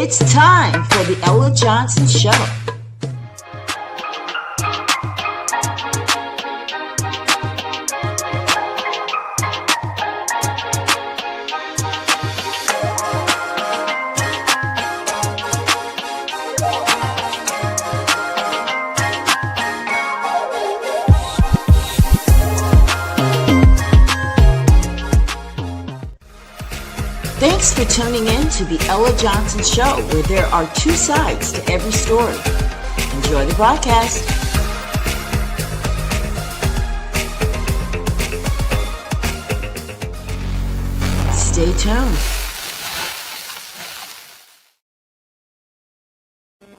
It's time for the Ella Johnson Show. Thanks for tuning in to the Ella Johnson Show, where there are two sides to every story. Enjoy the broadcast. Stay tuned.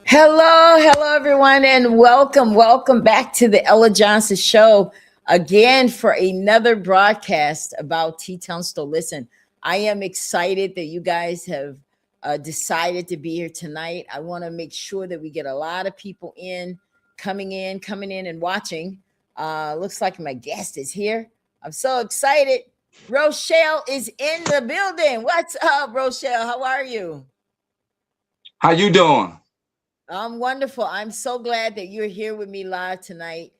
Hello, everyone, and welcome back to the Ella Johnson Show again for another broadcast about T. Tunstall. Listen, I am excited that you guys have decided to be here tonight. I want to make sure that we get a lot of people coming in and watching. Looks like my guest is here. I'm so excited. Rochelle is in the building. What's up, Rochelle? How are you? How you doing? I'm wonderful. I'm so glad that you're here with me live tonight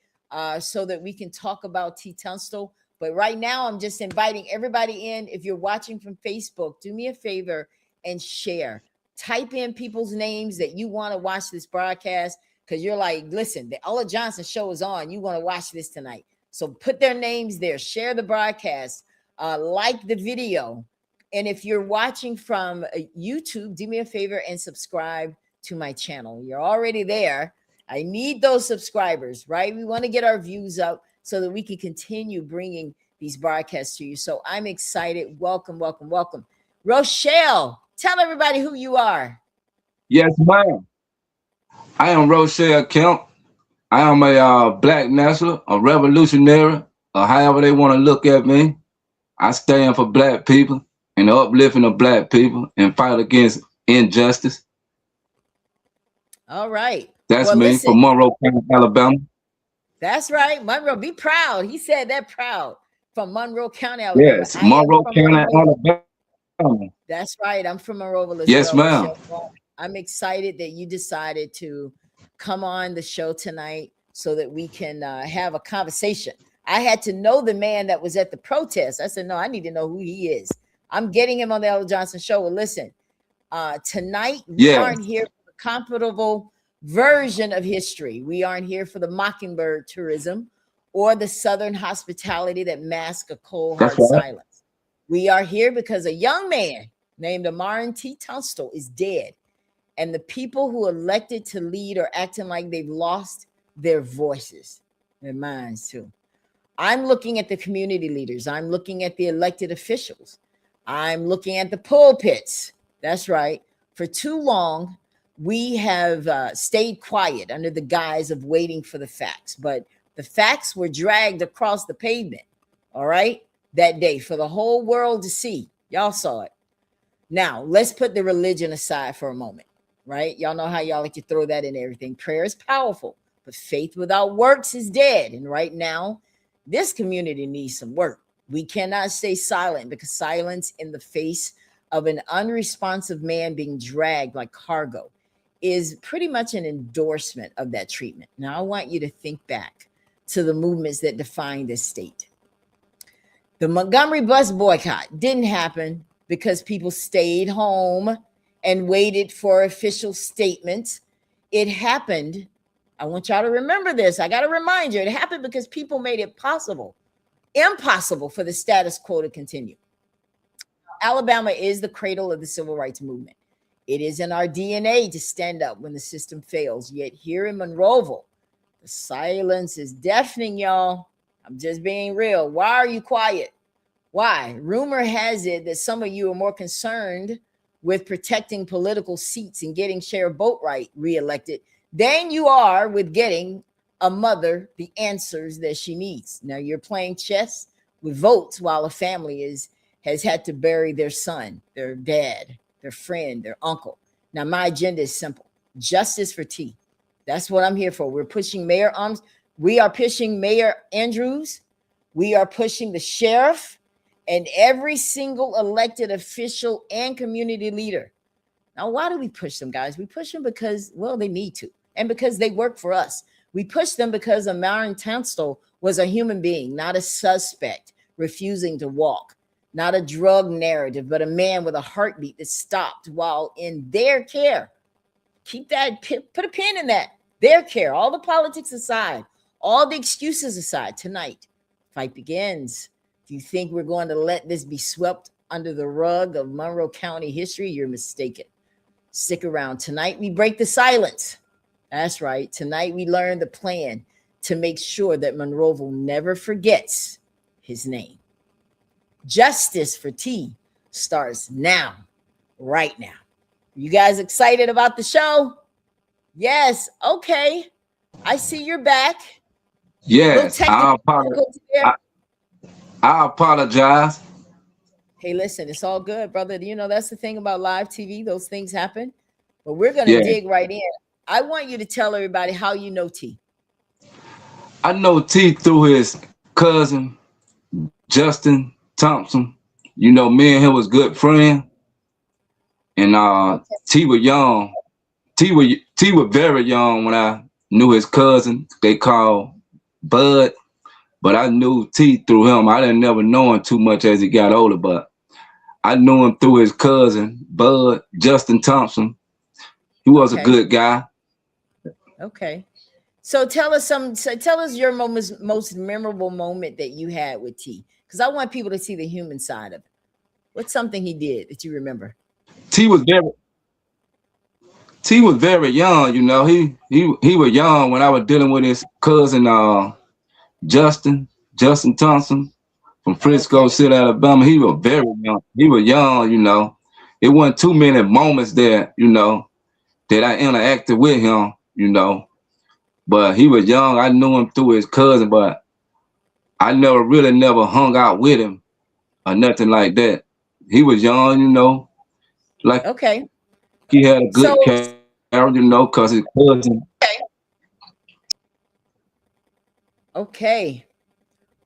so that we can talk about T. Tunstall. But right now, I'm just inviting everybody in. If you're watching from Facebook, do me a favor and share. Type in people's names that you want to watch this broadcast because you're like, listen, the Ella Johnson Show is on. You want to watch this tonight. So put their names there. Share the broadcast. Like the video. And if you're watching from YouTube, do me a favor and subscribe to my channel. You're already there. I need those subscribers, right? We want to get our views up so that we can continue bringing these broadcasts to you. So I'm excited. Welcome. Rochelle, tell everybody who you are. Yes, ma'am. I am Rochelle Kemp. I am a black national, a revolutionary, or however they want to look at me. I stand for black people and the uplifting of black people and fight against injustice. All right. That's me from Monroeville, Alabama. That's right. Monroe, be proud. He said that proud. From Monroe County, Alabama. Yes, Monroe County, Alabama. That's right. I'm from Monroeville as yes, well. Ma'am. I'm excited that you decided to come on the show tonight so that we can have a conversation. I had to know the man that was at the protest. I said, no, I need to know who he is. I'm getting him on the Ella Johnson Show. Well, listen, tonight we aren't here for the comfortable version of history. We aren't here for the mockingbird tourism or the Southern hospitality that masks a cold, hard silence. We are here because a young man named Ammarin T. Tunstall is dead. And the people who elected to lead are acting like they've lost their voices, their minds too. I'm looking at the community leaders. I'm looking at the elected officials. I'm looking at the pulpits. That's right. For too long, we have stayed quiet under the guise of waiting for the facts. But the facts were dragged across the pavement, all right, that day for the whole world to see. Y'all saw it. Now, let's put the religion aside for a moment, right? Y'all know how y'all like to throw that in everything. Prayer is powerful, but faith without works is dead. And right now, this community needs some work. We cannot stay silent because silence in the face of an unresponsive man being dragged like cargo is pretty much an endorsement of that treatment. Now, I want you to think back to the movements that define this state. The Montgomery bus boycott didn't happen because people stayed home and waited for official statements. It happened, I want y'all to remember this. I got to remind you, it happened because people made it impossible for the status quo to continue. Alabama is the cradle of the civil rights movement. It is in our DNA to stand up when the system fails. Yet here in Monroeville, the silence is deafening, y'all. I'm just being real. Why are you quiet? Why? Rumor has it that some of you are more concerned with protecting political seats and getting Sheriff Boatwright reelected than you are with getting a mother the answers that she needs. Now you're playing chess with votes while a family has had to bury their son, their dad, their friend, their uncle. Now my agenda is simple: justice for T. That's what I'm here for. We're pushing Mayor we are pushing Mayor Andrews. We are pushing the sheriff and every single elected official and community leader Now, why do we push them, guys? We push them because, well, they need to, and because they work for us. We push them because Ammarin Tunstall was a human being, not a suspect refusing to walk, not a drug narrative, but a man with a heartbeat that stopped while in their care. Keep that, put a pin in that. Their care, all the politics aside, all the excuses aside, tonight, fight begins. If you think we're going to let this be swept under the rug of Monroe County history, you're mistaken. Stick around. Tonight, we break the silence. That's right. Tonight, we learn the plan to make sure that Monroeville never forgets his name. Justice for T starts now, right now. You guys excited about the show? Yes. Okay. I see you're back. Yes, I apologize. Hey, listen, it's all good, brother. You know, that's the thing about live TV. Those things happen. But we're going to dig right in. I want you to tell everybody how you know T. I know T through his cousin, Justin Thompson. You know, me and him was good friends. And T was young. T was very young when I knew his cousin. They called Bud. But I knew T through him. I didn't never know him too much as he got older, but I knew him through his cousin, Bud, Justin Thompson. He was a good guy. Okay. So tell us your most memorable moment that you had with T. Because I want people to see the human side of it. What's something he did that you remember? T was very young, you know. He was young when I was dealing with his cousin Justin Thompson from Frisco City, Alabama. He was very young. He was young, you know. It wasn't too many moments there, you know, that I interacted with him, you know. But he was young. I knew him through his cousin, but I never hung out with him or nothing like that. He was young, you know. Like he had a good character, you know, because his cousin. Okay.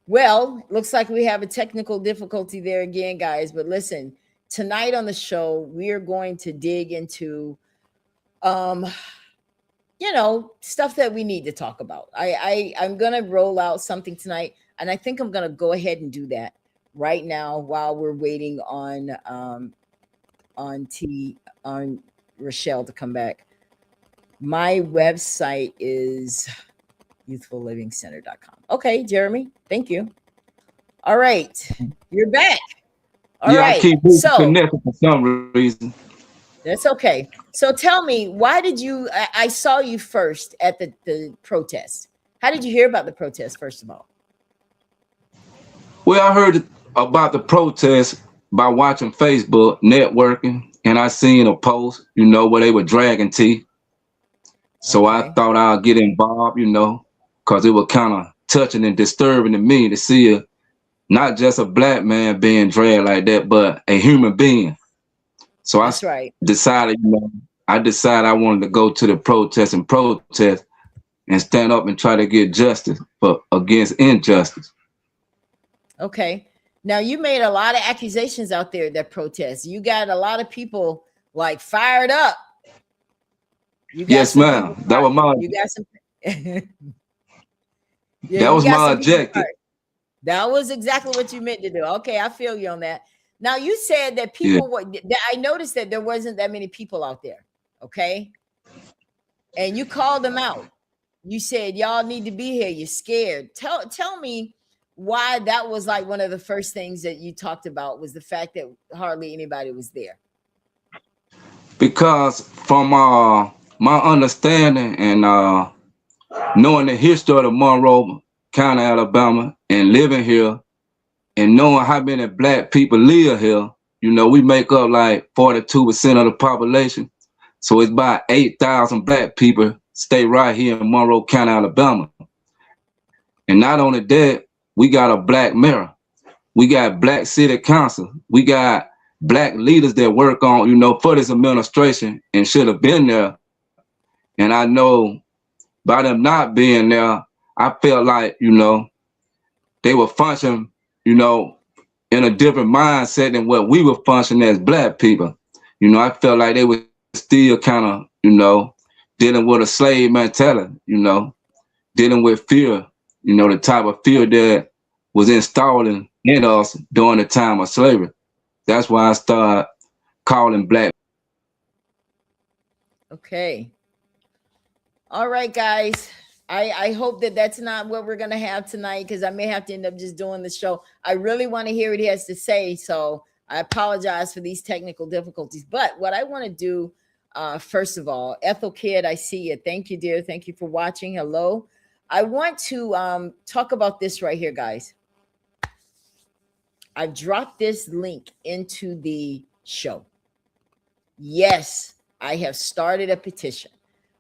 Well, looks like we have a technical difficulty there again, guys. But listen, tonight on the show, we are going to dig into, you know, stuff that we need to talk about. I'm going to roll out something tonight, and I think I'm going to go ahead and do that right now while we're waiting on Rochelle to come back. My website is youthfullivingcenter.com. Okay, Jeremy, thank you. All right, you're back. All right. I keep connected for some reason. That's okay. So tell me, why did you? I saw you first at the protest. How did you hear about the protest, first of all? Well, I heard about the protest by watching Facebook, networking, and I seen a post, you know, where they were dragging T. So I thought I'd get involved, you know, because it was kind of touching and disturbing to me to see not just a black man being dragged like that, but a human being. So I decided, you know, I wanted to go to the protest and stand up and try to get justice against injustice. Okay. Now, you made a lot of accusations out there at that protest. You got a lot of people like fired up. Yes, ma'am. That was my. You got some. That was my objective. That was exactly what you meant to do. Okay, I feel you on that. Now, you said that people were. I noticed that there wasn't that many people out there. Okay, and you called them out. You said y'all need to be here. You're scared. Tell me why that was like one of the first things that you talked about was the fact that hardly anybody was there. Because from my understanding and knowing the history of the Monroe County, Alabama, and living here and knowing how many black people live here, you know, we make up like 42% of the population. So it's about 8,000 black people stay right here in Monroe County, Alabama. And not only that, we got a black mayor. We got black city council. We got black leaders that work on, you know, for this administration and should have been there. And I know by them not being there, I felt like, you know, they were functioning, you know, in a different mindset than what we were functioning as black people. You know, I felt like they were still kind of, dealing with a slave mentality, dealing with fear, the type of fear that was installed in us during the time of slavery. That's why I started calling black. Okay. All right, guys. I hope that that's not what we're going to have tonight, because I may have to end up just doing the show. I really want to hear what he has to say. So I apologize for these technical difficulties. But what I want to do, first of all, Ethel Kid, I see you. Thank you, dear. Thank you for watching. Hello. I want to talk about this right here, guys. I've dropped this link into the show. Yes, I have started a petition.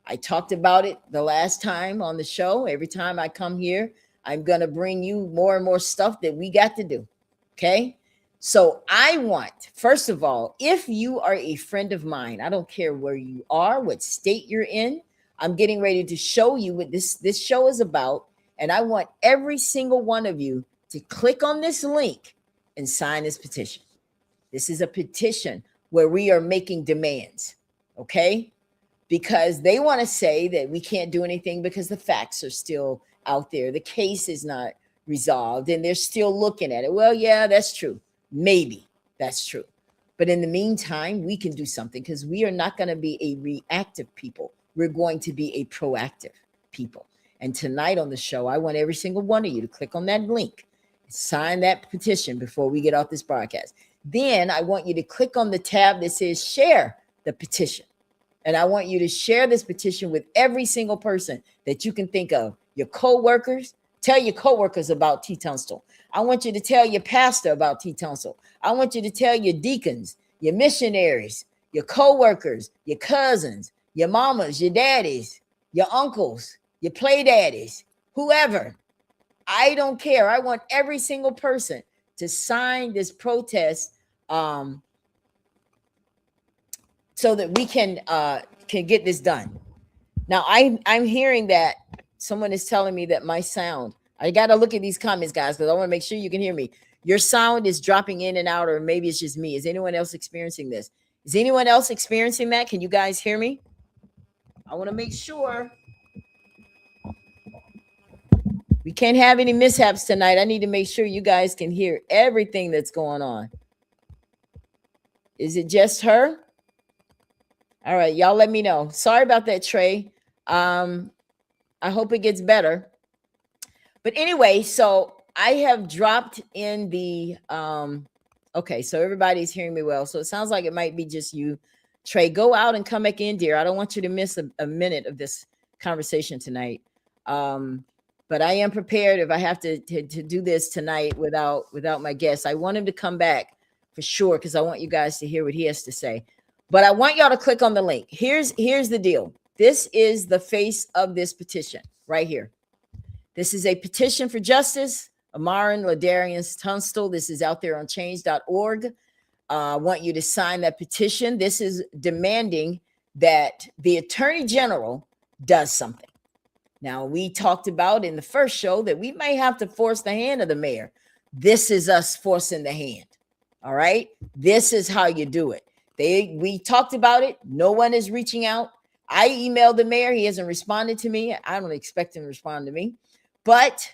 I talked about it the last time on the show. Every time I come here, I'm going to bring you more and more stuff that we got to do. Okay. So I want, first of all, if you are a friend of mine, I don't care where you are, what state you're in, I'm getting ready to show you what this show is about. And I want every single one of you to click on this link and sign this petition. This is a petition where we are making demands. Okay. Because they want to say that we can't do anything because the facts are still out there. The case is not resolved and they're still looking at it. Well, yeah, that's true. Maybe that's true. But in the meantime, we can do something, because we are not going to be a reactive people. We're going to be a proactive people. And tonight on the show, I want every single one of you to click on that link, sign that petition before we get off this broadcast. Then I want you to click on the tab that says share the petition. And I want you to share this petition with every single person that you can think of. Your co-workers, tell your co-workers about T. Tunstall. I want you to tell your pastor about T. Tunstall. I want you to tell your deacons, your missionaries, your co-workers, your cousins, your mamas, your daddies, your uncles, your play daddies, whoever. I don't care. I want every single person to sign this protest so that we can get this done. Now, I'm hearing that someone is telling me that my sound, I got to look at these comments, guys, because I want to make sure you can hear me. Your sound is dropping in and out, or maybe it's just me. Is anyone else experiencing this? Is anyone else experiencing that? Can you guys hear me? I want to make sure. We can't have any mishaps tonight. I need to make sure you guys can hear everything that's going on. Is it just her? All right, y'all let me know. Sorry about that, Trey. I hope it gets better. But anyway, so I have dropped in the, okay, so everybody's hearing me well. So it sounds like it might be just you. Trey, go out and come back in, dear. I don't want you to miss a minute of this conversation tonight. But I am prepared if I have to do this tonight without my guest. I want him to come back for sure, because I want you guys to hear what he has to say. But I want y'all to click on the link. Here's the deal. This is the face of this petition right here. This is a petition for justice. Ammarin Tunstall. This is out there on change.org. I want you to sign that petition. This is demanding that the Attorney General does something. Now, we talked about in the first show that we may have to force the hand of the mayor. This is us forcing the hand. All right. This is how you do it. We talked about it. No one is reaching out. I emailed the mayor. He hasn't responded to me. I don't expect him to respond to me, but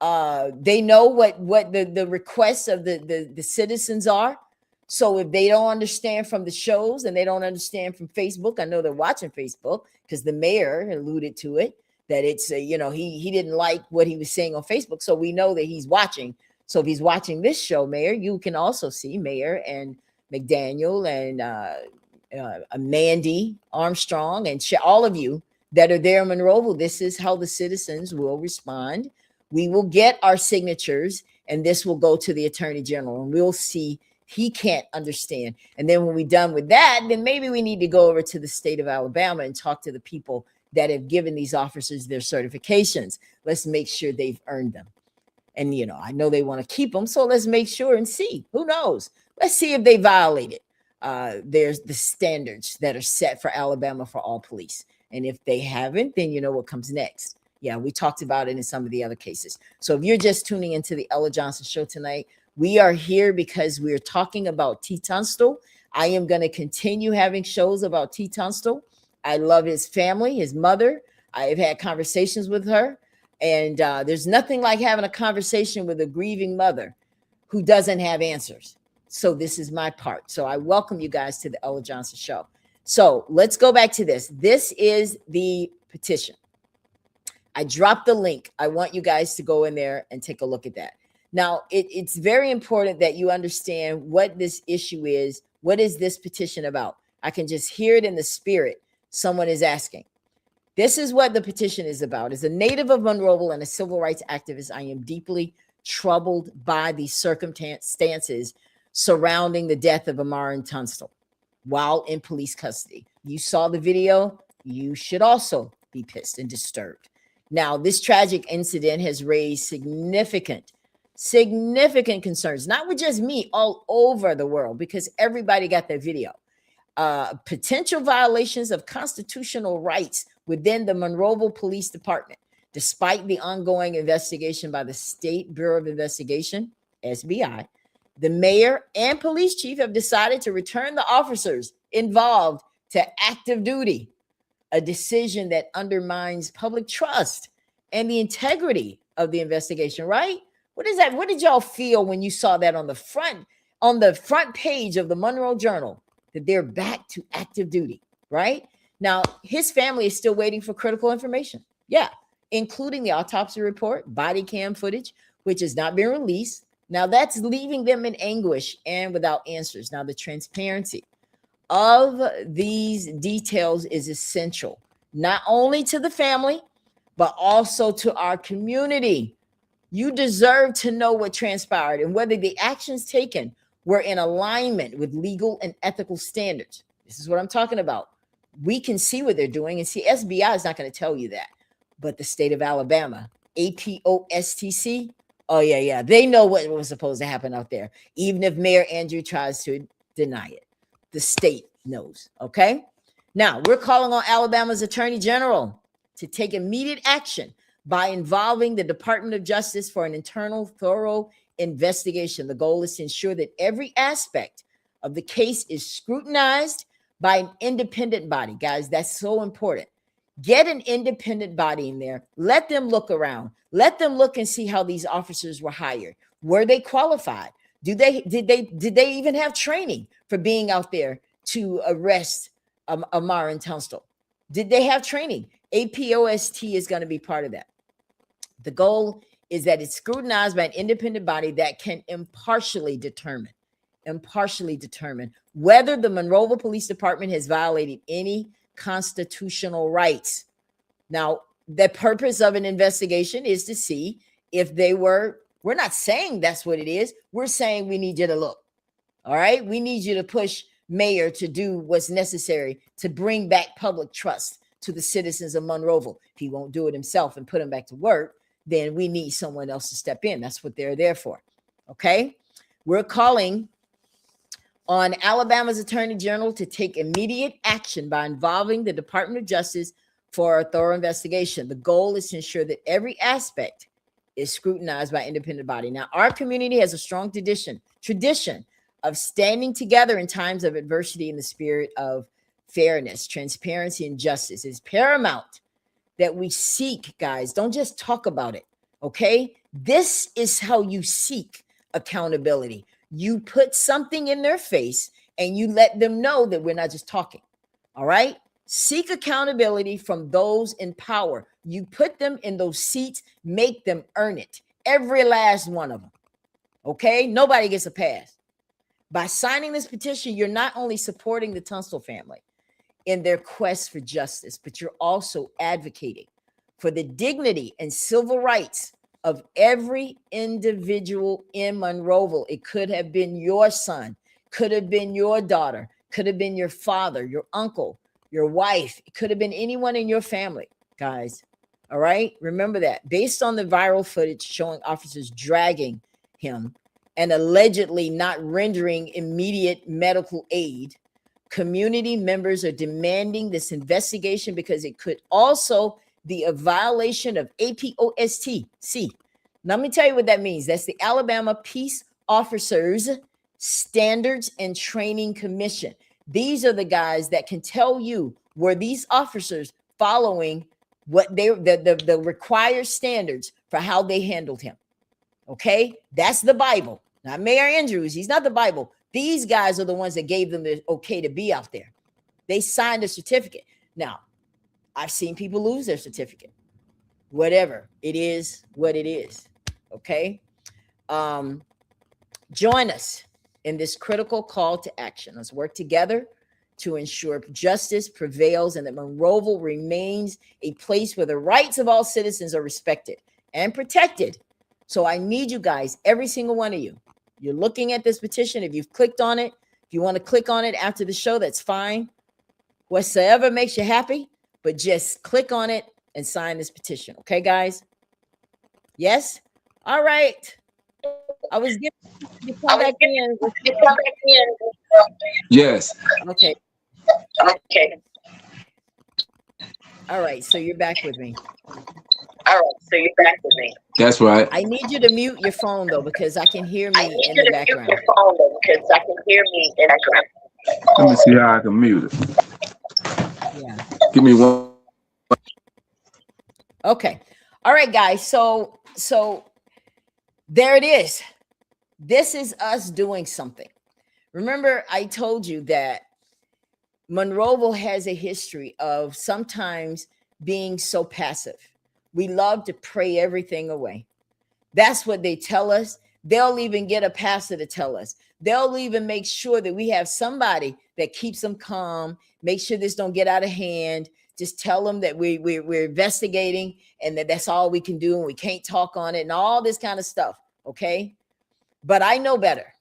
they know what the requests of the citizens are. So if they don't understand from the shows and they don't understand from Facebook, I know they're watching Facebook because the mayor alluded to it, that it's, he didn't like what he was saying on Facebook. So we know that he's watching. So if he's watching this show, Mayor, you can also see Mayor and McDaniel and Mandy Armstrong and all of you that are there in Monroeville. This is how the citizens will respond. We will get our signatures, and this will go to the Attorney General, and we'll see. He can't understand. And then when we're done with that, then maybe we need to go over to the state of Alabama and talk to the people that have given these officers their certifications. Let's make sure they've earned them. And, I know they want to keep them. So let's make sure and see. Who knows? Let's see if they violated. There's the standards that are set for Alabama for all police. And if they haven't, then you know what comes next. Yeah, we talked about it in some of the other cases. So if you're just tuning into the Ella Johnson Show tonight, we are here because we are talking about T. Tunstall. I am going to continue having shows about T. Tunstall. I love his family, his mother. I've had conversations with her. And there's nothing like having a conversation with a grieving mother who doesn't have answers. So this is my part. So I welcome you guys to the Ella Johnson Show. So let's go back to this. This is the petition. I dropped the link. I want you guys to go in there and take a look at that. Now, it's very important that you understand what this issue is. What is this petition about? I can just hear it in the spirit. Someone is asking. This is what the petition is about. As a native of Monroeville and a civil rights activist, I am deeply troubled by the circumstances surrounding the death of Ammarin Tunstall while in police custody. You saw the video. You should also be pissed and disturbed. Now, this tragic incident has raised significant concerns, not with just me, all over the world, because everybody got that video. Potential violations of constitutional rights within the Monroeville Police Department, despite the ongoing investigation by the State Bureau of Investigation, SBI. The mayor and police chief have decided to return the officers involved to active duty, a decision that undermines public trust and the integrity of the investigation, right? What is that? What did y'all feel when you saw that on the front page of the Monroe Journal, that they're back to active duty, right? Now, his family is still waiting for critical information. Yeah, including the autopsy report, body cam footage, which has not been released. Now, that's leaving them in anguish and without answers. Now, the transparency of these details is essential, not only to the family, but also to our community. You deserve to know what transpired and whether the actions taken were in alignment with legal and ethical standards. This is what I'm talking about. We can see what they're doing, and see, SBI is not going to tell you that. But the state of Alabama, APOSTC, oh, yeah, they know what was supposed to happen out there, even if Mayor Andrew tries to deny it. The state knows, okay? Now, we're calling on Alabama's Attorney General to take immediate action by involving the Department of Justice for an internal, thorough investigation. The goal is to ensure that every aspect of the case is scrutinized by an independent body. Guys, that's so important. Get an independent body in there. Let them look around. Let them look and see how these officers were hired. Were they qualified? Did they even have training for being out there to arrest Ammarin Tunstall? Did they have training? APOST is going to be part of that. The goal is that it's scrutinized by an independent body that can impartially determine whether the Monroeville Police Department has violated any constitutional rights. Now, the purpose of an investigation is to see if we're not saying that's what it is. We're saying we need you to look. All right. We need you to push mayor to do what's necessary to bring back public trust to the citizens of Monroeville. If he won't do it himself and put them back to work, then we need someone else to step in. That's what they're there for. Okay. We're calling on Alabama's Attorney General to take immediate action by involving the Department of Justice for a thorough investigation. The goal is to ensure that every aspect is scrutinized by an independent body. Now, our community has a strong tradition of standing together in times of adversity in the spirit of fairness, transparency, and justice. It's paramount that we seek, guys. Don't just talk about it, okay? This is how you seek accountability. You put something in their face and you let them know that we're not just talking, all right? Seek accountability from those in power. You put them in those seats, make them earn it. Every last one of them, okay? Nobody gets a pass. By signing this petition, you're not only supporting the Tunstall family in their quest for justice, but you're also advocating for the dignity and civil rights of every individual in Monroeville. It could have been your son, could have been your daughter, could have been your father, your uncle, your wife. It could have been anyone in your family, guys. All right. Remember that. Based on the viral footage showing officers dragging him and allegedly not rendering immediate medical aid, community members are demanding this investigation because it could also be a violation of APOST. See, let me tell you what that means. That's the Alabama Peace Officers Standards and Training Commission. These are the guys that can tell you were these officers following what the required standards for how they handled him. Okay, that's the Bible, not Mayor Andrews. He's not the Bible. These guys are the ones that gave them the okay to be out there. They signed a certificate. Now, I've seen people lose their certificate. Whatever it is, what it is. Okay. Join us in this critical call to action. Let's work together to ensure justice prevails and that Monroeville remains a place where the rights of all citizens are respected and protected. So I need you guys, every single one of you. You're looking at this petition. If you've clicked on it, if you want to click on it after the show, that's fine. Whatsoever makes you happy, but just click on it and sign this petition. Okay, guys? Yes? All right. I was giving you to come back in. Yes. Okay. Okay. All right. So you're back with me. All right. So you're back with me. That's right. I need you to mute your phone though, because I can hear me in the background. Your phone though, because I can hear me in the background. Let me see how I can mute it. Yeah. Give me one. Okay. All right, guys. So there it is. This is us doing something. Remember, I told you that Monroeville has a history of sometimes being so passive. We love to pray everything away. That's what they tell us. They'll even get a pastor to tell us. They'll even make sure that we have somebody that keeps them calm, make sure this don't get out of hand. Just tell them that we're investigating and that's all we can do and we can't talk on it and all this kind of stuff, okay? But I know better.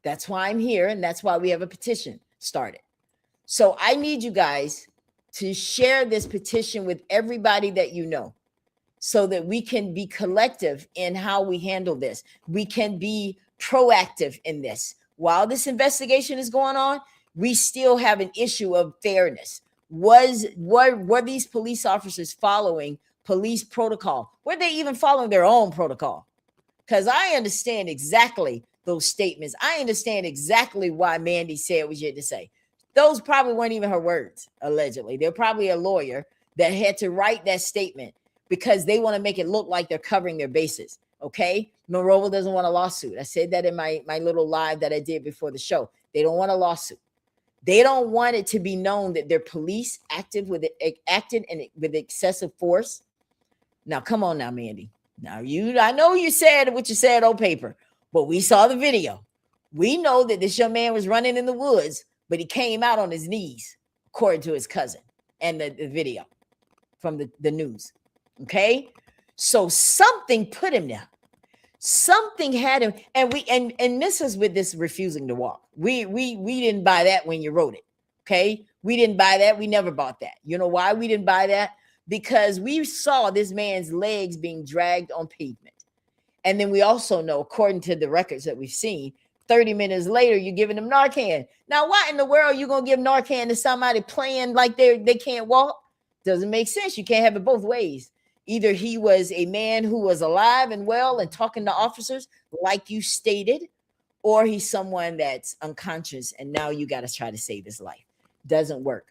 That's why I'm here, and that's why we have a petition started. So I need you guys to share this petition with everybody that you know so that we can be collective in how we handle this. We can be proactive in this. While this investigation is going on, we still have an issue of fairness. Were these police officers following police protocol? Were they even following their own protocol? Because I understand exactly those statements. I understand exactly why Mandy said what she had to say. Those probably weren't even her words, allegedly. They're probably a lawyer that had to write that statement because they want to make it look like they're covering their bases, okay? Monroeville doesn't want a lawsuit. I said that in my little live that I did before the show. They don't want a lawsuit. They don't want it to be known that their police acted with excessive force. Now, come on now, Mandy. Now, I know you said what you said on paper, but we saw the video. We know that this young man was running in the woods, but he came out on his knees, according to his cousin and the video from the news. Okay? So something put him there. Something had him, and miss us with this refusing to walk. We didn't buy that when you wrote it. Okay? We didn't buy that. We never bought that. You know why we didn't buy that? Because we saw this man's legs being dragged on pavement. And then we also know, according to the records that we've seen, 30 minutes later, you're giving them Narcan. Now, why in the world are you going to give Narcan to somebody playing like they can't walk? Doesn't make sense. You can't have it both ways. Either he was a man who was alive and well and talking to officers like you stated, or he's someone that's unconscious and now you got to try to save his life. Doesn't work.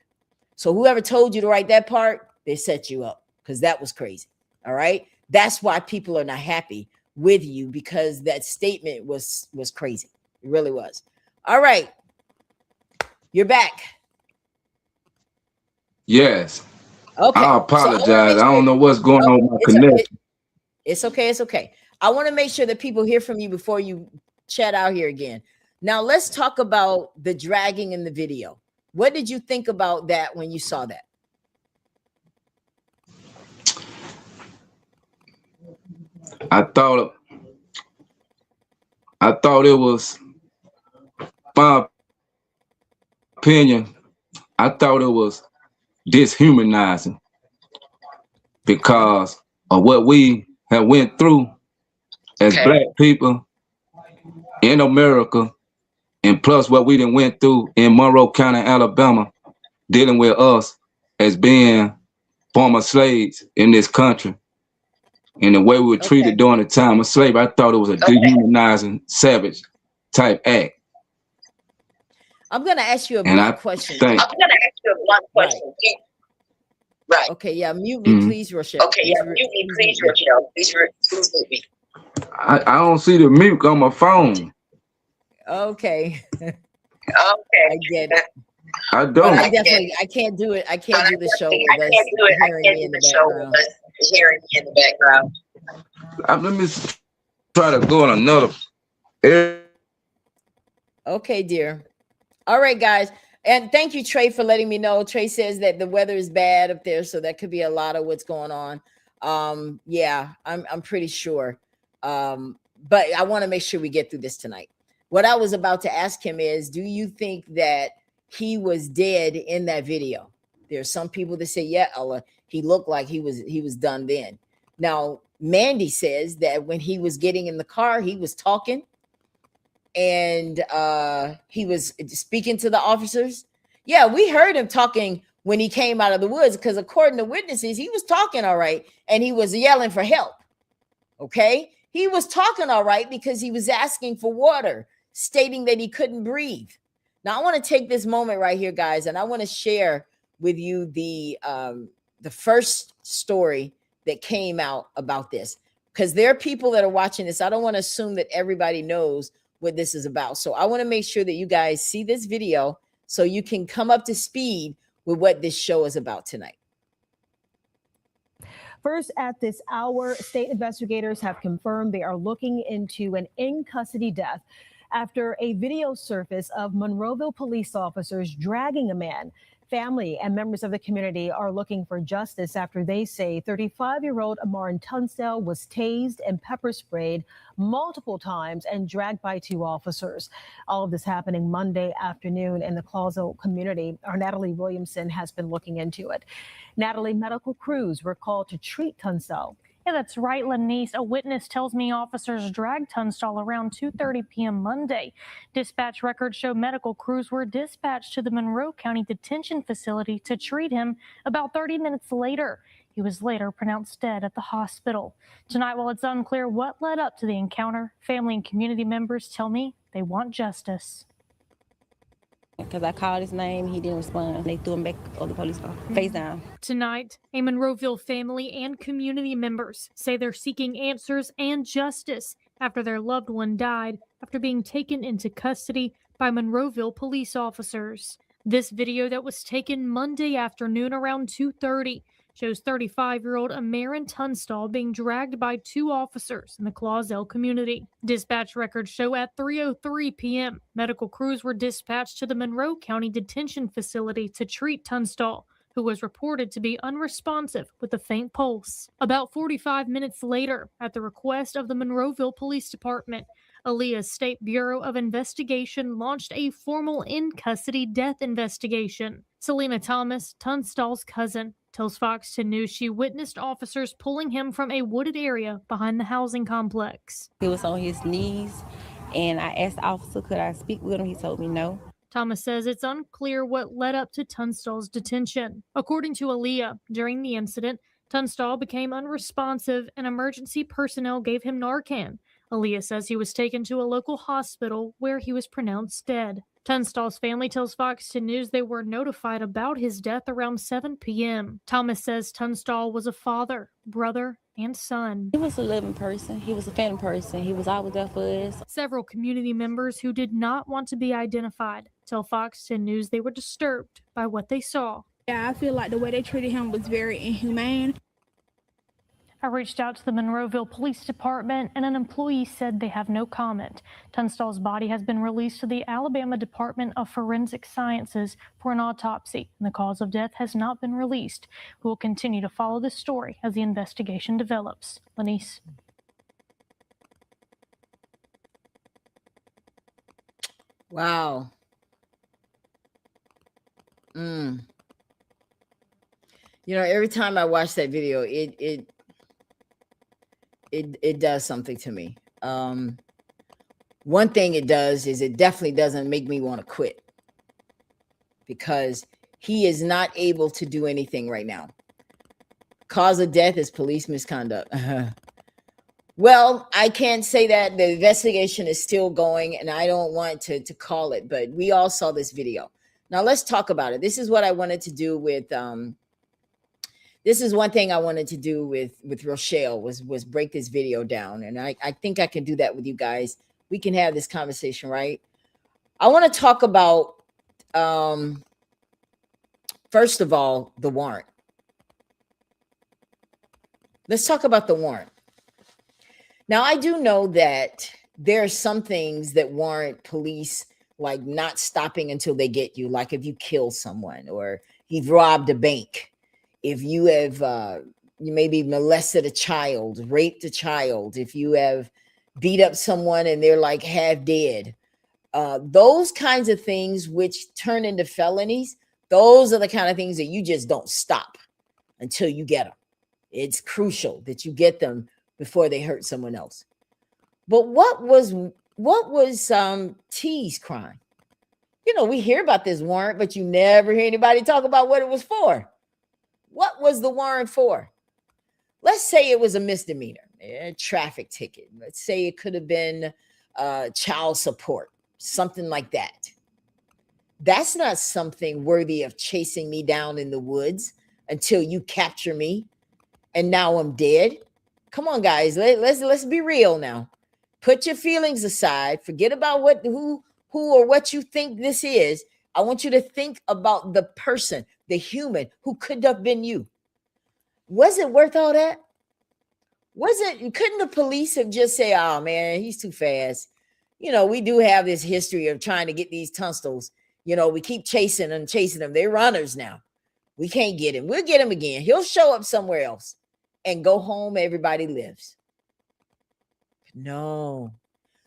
So whoever told you to write that part, they set you up because that was crazy. All right. That's why people are not happy with you, because that statement was crazy. It really was. All right. You're back. Yes. Okay. I apologize. I don't know what's going on with my connection. It's okay. It's okay. I want to make sure that people hear from you before you chat out here again. Now, let's talk about the dragging in the video. What did you think about that when you saw that? I thought it was, my opinion, I thought it was dishumanizing because of what we have went through as Black people in America, and plus what we done went through in Monroe County, Alabama, dealing with us as being former slaves in this country. And the way we were treated during the time of slavery, I thought it was a dehumanizing, savage type act. I'm going to ask you a And I blunt question. think, I'm gonna ask you a blunt question. Right. Okay, yeah, mute me, Mhm. please, Rochelle. Okay, yeah, mute me, please, Rochelle. Please mute me. I don't see the mute on my phone. Okay, Okay. I get it. I But don't. I can't do it. I can't do the show I with us can't do it. I hearing can't me do in the the show background. with us hearing me in the background. Let me try to go in another area. Okay, dear. All right, guys. And thank you, Trey, for letting me know. Trey says that the weather is bad up there, so that could be a lot of what's going on. Yeah, I'm pretty sure. But I want to make sure we get through this tonight. What I was about to ask him is, do you think that he was dead in that video? There's some people that say, yeah, Allah, he looked like he was done then. Now, Mandy says that when he was getting in the car, he was talking and he was speaking to the officers. Yeah, we heard him talking when he came out of the woods, because according to witnesses, he was talking all right and he was yelling for help. Okay, he was talking all right because he was asking for water, stating that he couldn't breathe. Now I want to take this moment right here, guys, and I want to share with you the first story that came out about this, because there are people that are watching this. I don't want to assume that everybody knows what this is about. So I want to make sure that you guys see this video so you can come up to speed with what this show is about tonight. First, at this hour, state investigators have confirmed they are looking into an in-custody death after a video surfaced of Monroeville police officers dragging a man. Family and members of the community are looking for justice after they say 35-year-old Ammarin Tunstall was tased and pepper sprayed multiple times and dragged by two officers. All of this happening Monday afternoon in the Clausel community. Our Natalie Williamson has been looking into it. Natalie, medical crews were called to treat Tunstall. Yeah, that's right, Lanice. A witness tells me officers dragged Tunstall around 2:30 p.m. Monday. Dispatch records show medical crews were dispatched to the Monroe County Detention Facility to treat him. About 30 minutes later, he was later pronounced dead at the hospital. Tonight, while it's unclear what led up to the encounter, family and community members tell me they want justice. Because I called his name, he didn't respond. They threw him back on the police car, face down. Tonight, a Monroeville family and community members say they're seeking answers and justice after their loved one died after being taken into custody by Monroeville police officers. This video that was taken Monday afternoon around 2:30 shows 35-year-old Ammarin Tunstall being dragged by two officers in the Clausel community. Dispatch records show at 3:03 p.m., medical crews were dispatched to the Monroe County Detention Facility to treat Tunstall, who was reported to be unresponsive with a faint pulse. About 45 minutes later, at the request of the Monroeville Police Department, Aaliyah's State Bureau of Investigation launched a formal in-custody death investigation. Selena Thomas, Tunstall's cousin, tells Fox 10 News she witnessed officers pulling him from a wooded area behind the housing complex. He was on his knees, and I asked the officer, could I speak with him? He told me no. Thomas says it's unclear what led up to Tunstall's detention. According to Aaliyah, during the incident, Tunstall became unresponsive and emergency personnel gave him Narcan. Aaliyah says he was taken to a local hospital where he was pronounced dead. Tunstall's family tells Fox 10 News they were notified about his death around 7 p.m. Thomas says Tunstall was a father, brother, and son. He was a living person. He was a family person. He was always there for us. Several community members who did not want to be identified tell Fox 10 News they were disturbed by what they saw. Yeah, I feel like the way they treated him was very inhumane. I reached out to the Monroeville Police Department, and an employee said they have no comment. Tunstall's body has been released to the Alabama Department of Forensic Sciences for an autopsy, and the cause of death has not been released. We will continue to follow this story as the investigation develops. Lanice. Wow. You know, every time I watch that video, it does something to me. One thing it does is it definitely doesn't make me want to quit, because he is not able to do anything right now. Cause of death is police misconduct. Well, I can't say that. The investigation is still going, and I don't want to call it, but we all saw this video. Now let's talk about it. This is what I wanted to do with this is one thing I wanted to do with Rochelle was break this video down. And I think I can do that with you guys. We can have this conversation, right? I want to talk about first of all, the warrant. Let's talk about the warrant. Now, I do know that there are some things that warrant police like not stopping until they get you, like if you kill someone or you've robbed a bank, if you have you maybe molested a child, raped a child, if you have beat up someone and they're like half dead, those kinds of things which turn into felonies, those are the kind of things that you just don't stop until you get them. It's crucial that you get them before they hurt someone else. But what was T's crime? You know, we hear about this warrant, but you never hear anybody talk about what it was for. What was the warrant for? Let's say it was a misdemeanor, a traffic ticket. Let's say it could have been child support, something like that. That's not something worthy of chasing me down in the woods until you capture me and now I'm dead. Come on, guys. Let's be real now. Put your feelings aside. Forget about who or what you think this is. I want you to think about the person, the human who could have been you. Was it worth all that? Couldn't the police have just say, oh man, he's too fast? You know, we do have this history of trying to get these Tunstalls. You know, we keep chasing them. They're runners now. We can't get him. We'll get him again. He'll show up somewhere else and go home. Everybody lives. No,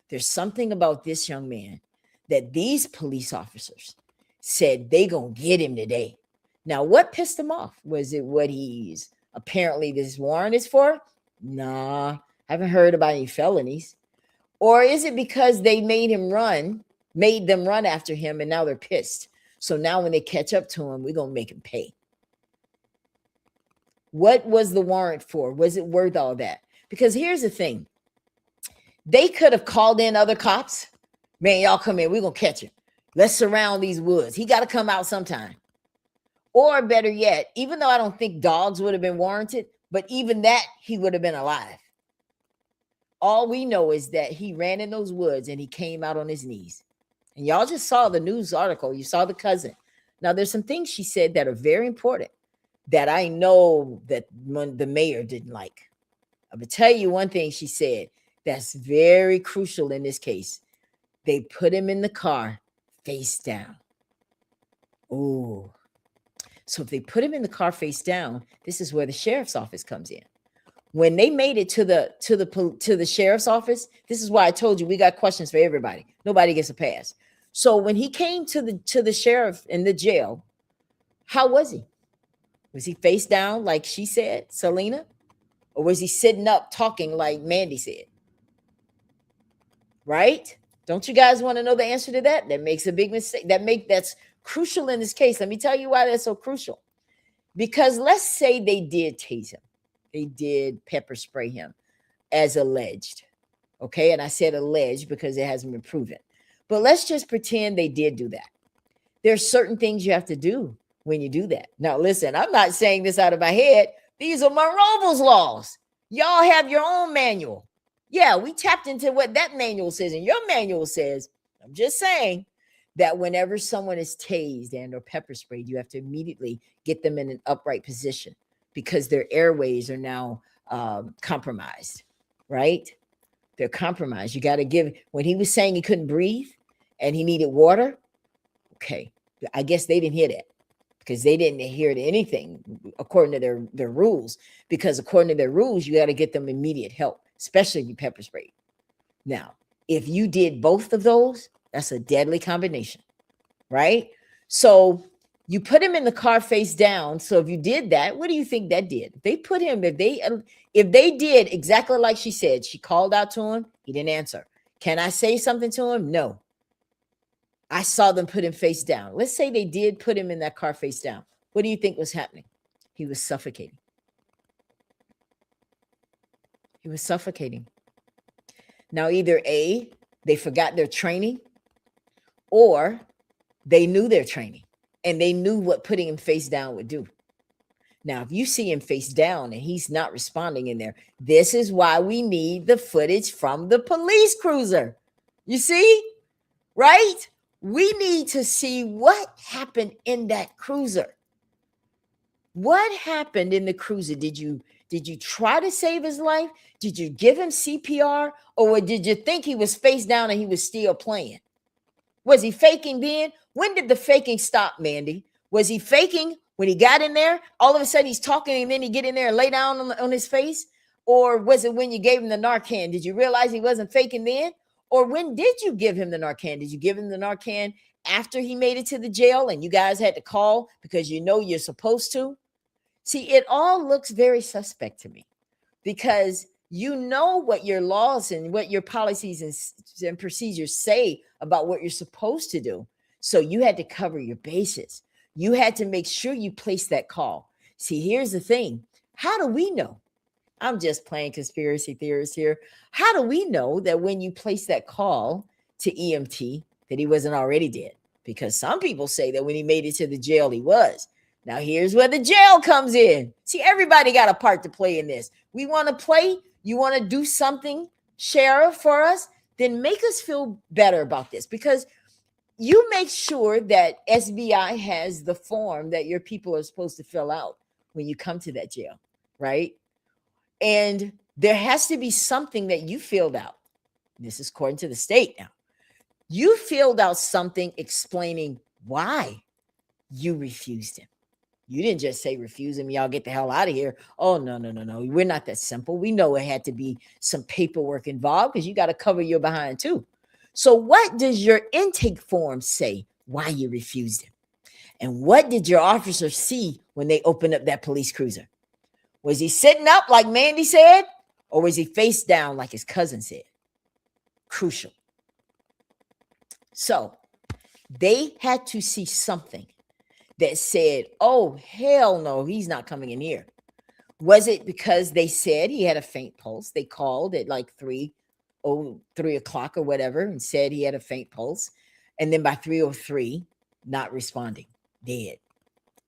there's something about this young man that these police officers said they gonna get him today. Now, what pissed him off? Was it what he's apparently this warrant is for? Nah, haven't heard about any felonies. Or is it because they made them run after him and now they're pissed? So now when they catch up to him, we're gonna make him pay. What was the warrant for? Was it worth all that? Because here's the thing. They could have called in other cops. Man, y'all come in. We're going to catch him. Let's surround these woods. He got to come out sometime. Or better yet, even though I don't think dogs would have been warranted, but even that, he would have been alive. All we know is that he ran in those woods and he came out on his knees. And y'all just saw the news article. You saw the cousin. Now, there's some things she said that are very important that I know that the mayor didn't like. I'm going to tell you one thing she said that's very crucial in this case. They put him in the car face down. Oh, so if they put him in the car face down, this is where the sheriff's office comes in. When they made it to the sheriff's office, this is why I told you we got questions for everybody. Nobody gets a pass. So when he came to the sheriff in the jail, how was he? Was he face down like she said, Selena? Or was he sitting up talking like Mandy said? Right? Don't you guys want to know the answer to that? That makes a big mistake. That's crucial in this case. Let me tell you why that's so crucial. Because let's say they did tase him. They did pepper spray him as alleged. Okay. And I said alleged because it hasn't been proven. But let's just pretend they did do that. There's certain things you have to do when you do that. Now, listen, I'm not saying this out of my head. These are Monroeville's laws. Y'all have your own manual. Yeah, we tapped into what that manual says, and your manual says, I'm just saying that whenever someone is tased and or pepper sprayed, you have to immediately get them in an upright position because their airways are now compromised, right? They're compromised. You got to give, when he was saying he couldn't breathe and he needed water, okay, I guess they didn't hear that because they didn't hear anything according to their rules, because according to their rules, you got to get them immediate help, especially if you pepper sprayed. Now, if you did both of those, that's a deadly combination, right? So you put him in the car face down. So if you did that, what do you think that did? They put him, if they did exactly like she said, she called out to him, he didn't answer. Can I say something to him? No. I saw them put him face down. Let's say they did put him in that car face down. What do you think was happening? He was suffocating. He was suffocating. Now, either A, they forgot their training, or they knew their training and they knew what putting him face down would do. Now, if you see him face down and he's not responding in there, this is why we need the footage from the police cruiser. You see, right? We need to see what happened in that cruiser. What happened in the cruiser? Did you try to save his life? Did you give him CPR? Or did you think he was face down and he was still playing? Was he faking then? When did the faking stop, Mandy? Was he faking when he got in there? All of a sudden he's talking and then he get in there and lay down on his face? Or was it when you gave him the Narcan? Did you realize he wasn't faking then? Or when did you give him the Narcan? Did you give him the Narcan after he made it to the jail and you guys had to call because you know you're supposed to? See, it all looks very suspect to me because you know what your laws and what your policies and procedures say about what you're supposed to do. So you had to cover your bases. You had to make sure you placed that call. See, here's the thing. How do we know? I'm just playing conspiracy theorist here. How do we know that when you place that call to EMT that he wasn't already dead? Because some people say that when he made it to the jail, he was. Now, here's where the jail comes in. See, everybody got a part to play in this. We want to play. You want to do something, Sheriff, for us? Then make us feel better about this because you make sure that SBI has the form that your people are supposed to fill out when you come to that jail, right? And there has to be something that you filled out. This is according to the state now. You filled out something explaining why you refused him. You didn't just say refuse him, y'all get the hell out of here. Oh, no. We're not that simple. We know it had to be some paperwork involved because you got to cover your behind too. So what does your intake form say why you refused him? And what did your officer see when they opened up that police cruiser? Was he sitting up like Mandy said? Or was he face down like his cousin said? Crucial. So they had to see something that said, oh, hell no, he's not coming in here. Was it because they said he had a faint pulse? They called at like 3 o'clock or whatever and said he had a faint pulse. And then by 3:03, not responding, dead,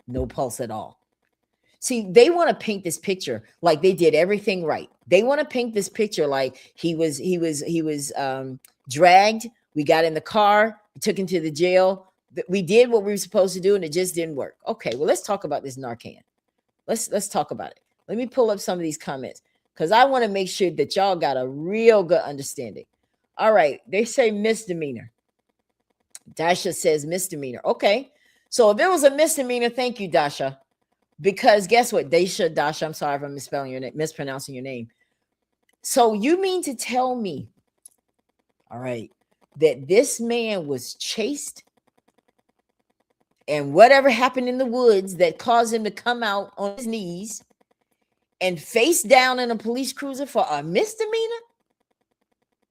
no pulse at all. See, they want to paint this picture like they did everything right. They want to paint this picture like he was dragged. We got in the car, we took him to the jail. We did what we were supposed to do, and it just didn't work. Okay, well, let's talk about this Narcan. Let's talk about it. Let me pull up some of these comments because I want to make sure that y'all got a real good understanding. All right, they say misdemeanor. Dasha says misdemeanor. Okay, so if it was a misdemeanor, thank you, Dasha. Because guess what? Dasha, I'm sorry if I'm mispronouncing your name. So you mean to tell me, all right, that this man was chased and whatever happened in the woods that caused him to come out on his knees and face down in a police cruiser for a misdemeanor?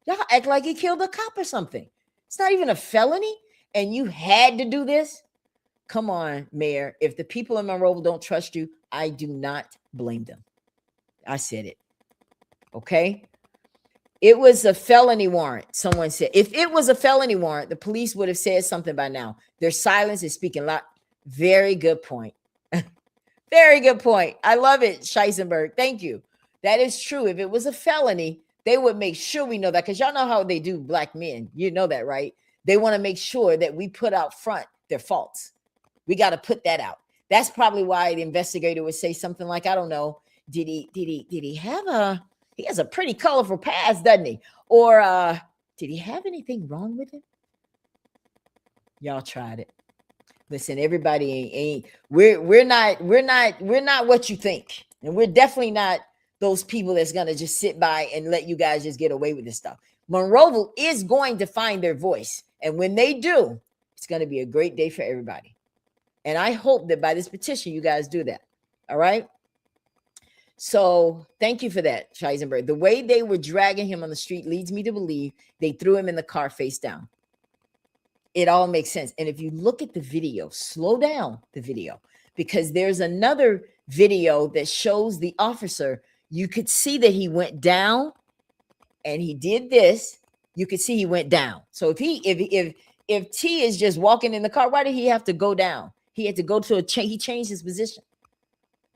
Y'all act like he killed a cop or something. It's not even a felony, and you had to do this? Come on, Mayor. If the people in Monroeville don't trust you, I do not blame them. I said it. Okay? It was a felony warrant, someone said. If it was a felony warrant, the police would have said something by now. Their silence is speaking a lot. Very good point. Very good point. I love it, Scheisenberg. Thank you. That is true. If it was a felony, they would make sure we know that because y'all know how they do black men. You know that, right? They want to make sure that we put out front their faults. We got to put that out. That's probably why the investigator would say something like, I don't know, did he has a pretty colorful past, doesn't he? Or did he have anything wrong with him? Y'all tried it. Listen, everybody ain't we're not what you think. And we're definitely not those people that's gonna just sit by and let you guys just get away with this stuff. Monroeville is going to find their voice. And when they do, it's going to be a great day for everybody. And I hope that by this petition, you guys do that. All right. So thank you for that, Scheisenberg. The way they were dragging him on the street leads me to believe they threw him in the car face down. It all makes sense. And if you look at the video, slow down the video, because there's another video that shows the officer. You could see that he went down and he did this, you could see he went down. So if T is just walking in the car, why did he have to go down? He had to go to he changed his position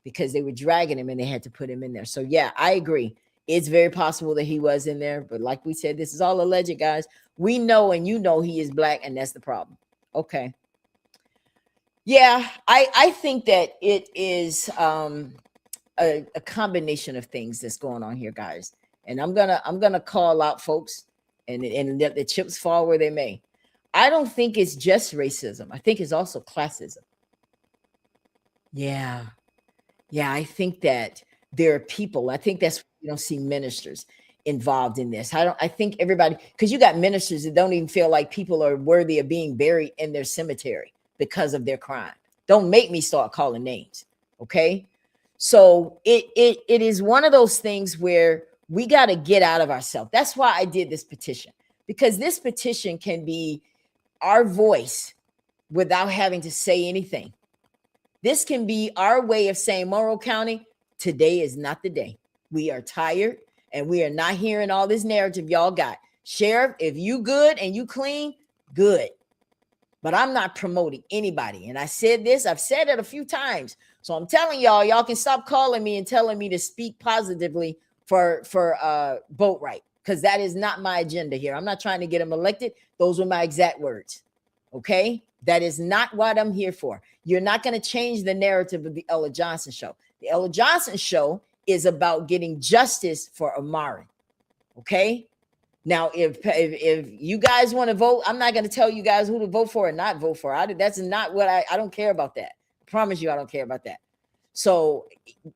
because they were dragging him and they had to put him in there. So yeah, I agree. It's very possible that he was in there, but like we said, this is all alleged, guys. We know, and you know, he is black, and that's the problem. Okay. Yeah, I think that it is a combination of things that's going on here, guys. And I'm gonna call out folks and let the chips fall where they may. I don't think it's just racism. I think it's also classism. Yeah. Yeah, I think that there are people. I think that's why you don't see ministers involved in this. I think everybody, because you got ministers that don't even feel like people are worthy of being buried in their cemetery because of their crime. Don't make me start calling names. Okay. So it is one of those things where we got to get out of ourselves. That's why I did this petition, because this petition can be our voice without having to say anything. This can be our way of saying, Monroe County, today is not the day. We are tired and we are not hearing all this narrative y'all got. Sheriff, if you good and you clean, good. But I'm not promoting anybody. And I said this, I've said it a few times. So I'm telling y'all can stop calling me and telling me to speak positively for vote right, because that is not my agenda here. I'm not trying to get them elected. Those were my exact words. Okay? That is not what I'm here for. You're not going to change the narrative of the Ella Johnson show. The Ella Johnson show is about getting justice for Ammarin. Okay? Now, if you guys want to vote, I'm not going to tell you guys who to vote for and not vote for. That's not what I don't care about that. I promise you I don't care about that. So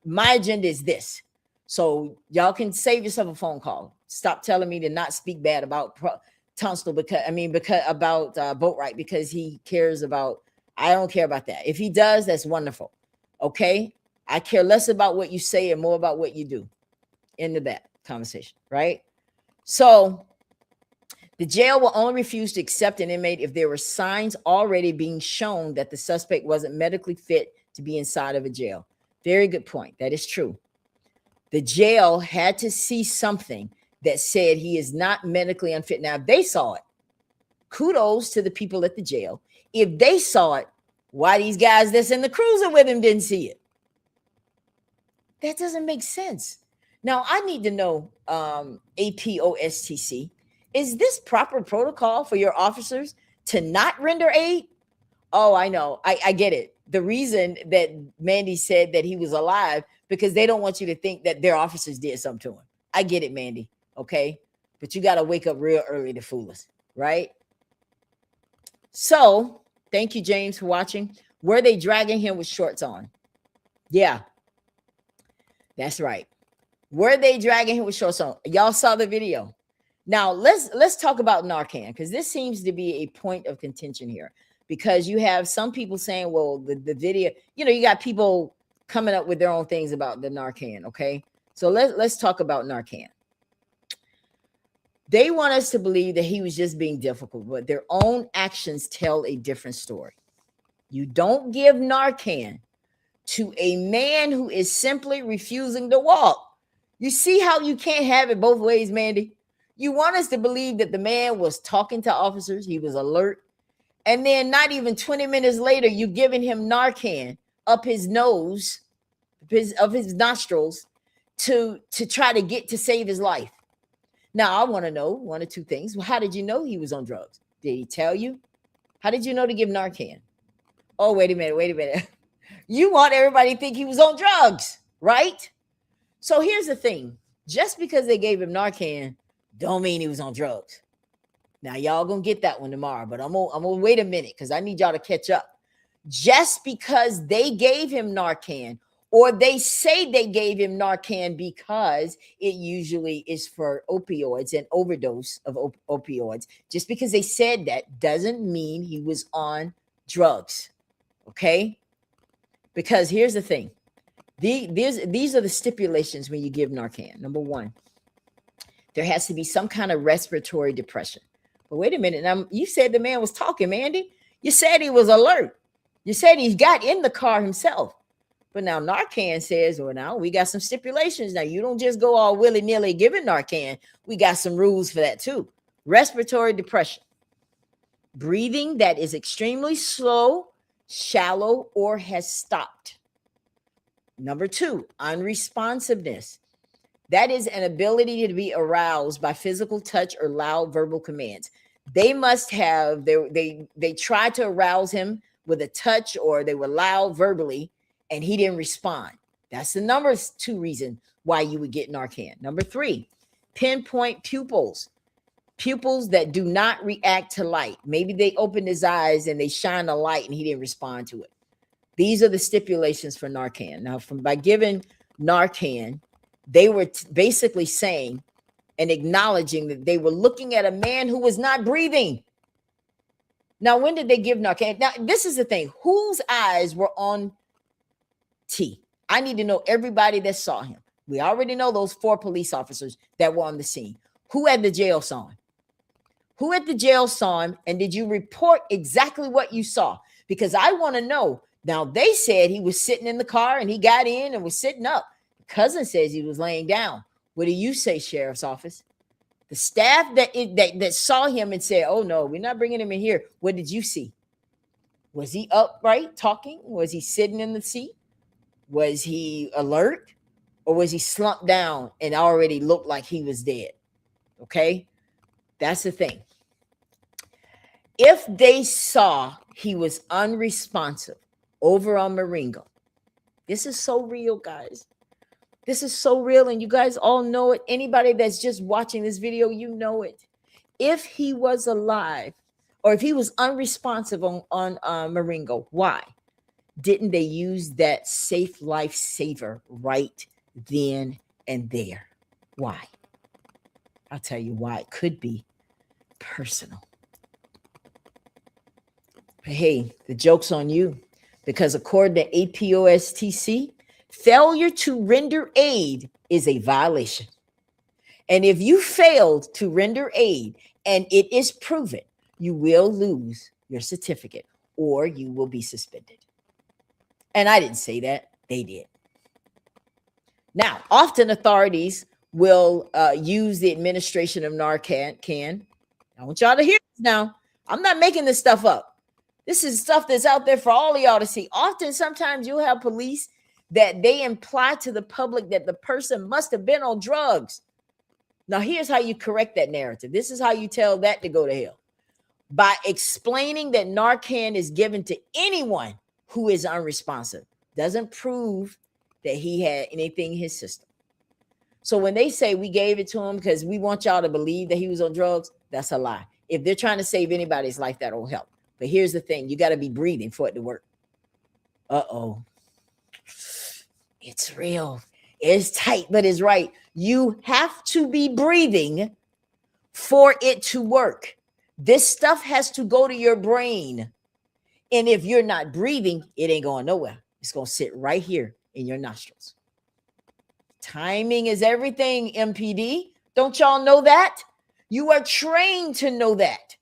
my agenda is this. So y'all can save yourself a phone call. Stop telling me to not speak bad about Tunstall because about vote right, because he cares about. I don't care about that. If he does, that's wonderful. Okay, I care less about what you say and more about what you do. Into that conversation, right? So the jail will only refuse to accept an inmate if there were signs already being shown that the suspect wasn't medically fit to be inside of a jail. Very good point. That is true. The jail had to see something that said he is not medically unfit. Now, if they saw it, kudos to the people at the jail. If they saw it, why these guys that's in the cruiser with him didn't see it? That doesn't make sense. Now, I need to know, APOSTC, is this proper protocol for your officers to not render aid? Oh, I know. I get it. The reason that Mandy said that he was alive, because they don't want you to think that their officers did something to him. I get it, Mandy. Okay. But you got to wake up real early to fool us, right? So thank you, James, for watching. Were they dragging him with shorts on? Yeah, that's right. Were they dragging him with shorts on? Y'all saw the video. Now let's talk about Narcan, because this seems to be a point of contention here, because you have some people saying, well, the video, you got people coming up with their own things about the Narcan. Okay. So let's talk about Narcan. They want us to believe that he was just being difficult, but their own actions tell a different story. You don't give Narcan to a man who is simply refusing to walk. You see how you can't have it both ways, Mandy? You want us to believe that the man was talking to officers, he was alert, and then not even 20 minutes later, you giving him Narcan up his nose, of his nostrils, to try to save his life. Now, I want to know one or two things. Well, how did you know he was on drugs? Did he tell you? How did you know to give Narcan? Oh, wait a minute. You want everybody to think he was on drugs, right? So here's the thing. Just because they gave him Narcan don't mean he was on drugs. Now, y'all gonna get that one tomorrow, but I'm gonna wait a minute because I need y'all to catch up. Just because they gave him Narcan, or they say they gave him Narcan because it usually is for opioids and overdose of opioids. Just because they said that doesn't mean he was on drugs, okay? Because here's the thing. These are the stipulations when you give Narcan. Number one, there has to be some kind of respiratory depression. But wait a minute. Now, you said the man was talking, Mandy. You said he was alert. You said he got in the car himself. But now Narcan says, well, now we got some stipulations. Now you don't just go all willy-nilly giving Narcan. We got some rules for that too. Respiratory depression. Breathing that is extremely slow, shallow, or has stopped. Number 2, unresponsiveness. That is an ability to be aroused by physical touch or loud verbal commands. They must have, they tried to arouse him with a touch, or they were loud verbally and he didn't respond. That's the number 2 reason why you would get Narcan. Number 3, pinpoint pupils. Pupils that do not react to light. Maybe they opened his eyes and they shine a light and he didn't respond to it. These are the stipulations for Narcan. Now, by giving Narcan, they were basically saying and acknowledging that they were looking at a man who was not breathing. Now, when did they give Narcan? Now, this is the thing. Whose eyes were on T? I need to know everybody that saw him. We already know those 4 police officers that were on the scene. Who at the jail saw him? Who at the jail saw him? And did you report exactly what you saw? Because I want to know. Now, they said he was sitting in the car and he got in and was sitting up. Cousin says he was laying down. What do you say, Sheriff's Office? The staff that saw him and said, oh, no, we're not bringing him in here. What did you see? Was he upright talking? Was he sitting in the seat? Was he alert? Or was he slumped down and already looked like he was dead? Okay, that's the thing. If they saw he was unresponsive over on Marengo, this is so real, guys. This is so real, and you guys all know it. Anybody that's just watching this video, you know it. If he was alive, or if he was unresponsive on Marengo, why didn't they use that safe life saver right then and there? Why? I'll tell you why. It could be personal. But hey, the joke's on you, because according to APOSTC, failure to render aid is a violation. And if you failed to render aid and it is proven, you will lose your certificate or you will be suspended. And I didn't say that. They did. Now, often authorities will use the administration of Narcan. I want y'all to hear this now. I'm not making this stuff up. This is stuff that's out there for all of y'all to see. Often, sometimes you'll have police that they imply to the public that the person must have been on drugs. Now, here's how you correct that narrative. This is how you tell that to go to hell. By explaining that Narcan is given to anyone who is unresponsive. Doesn't prove that he had anything in his system. So when they say we gave it to him because we want y'all to believe that he was on drugs, that's a lie. If they're trying to save anybody's life, that'll help. But here's the thing. You got to be breathing for it to work. Uh-oh. It's real. It's tight, but it's right. You have to be breathing for it to work. This stuff has to go to your brain. And if you're not breathing, it ain't going nowhere. It's going to sit right here in your nostrils. Timing is everything, MPD. Don't y'all know that? You are trained to know that.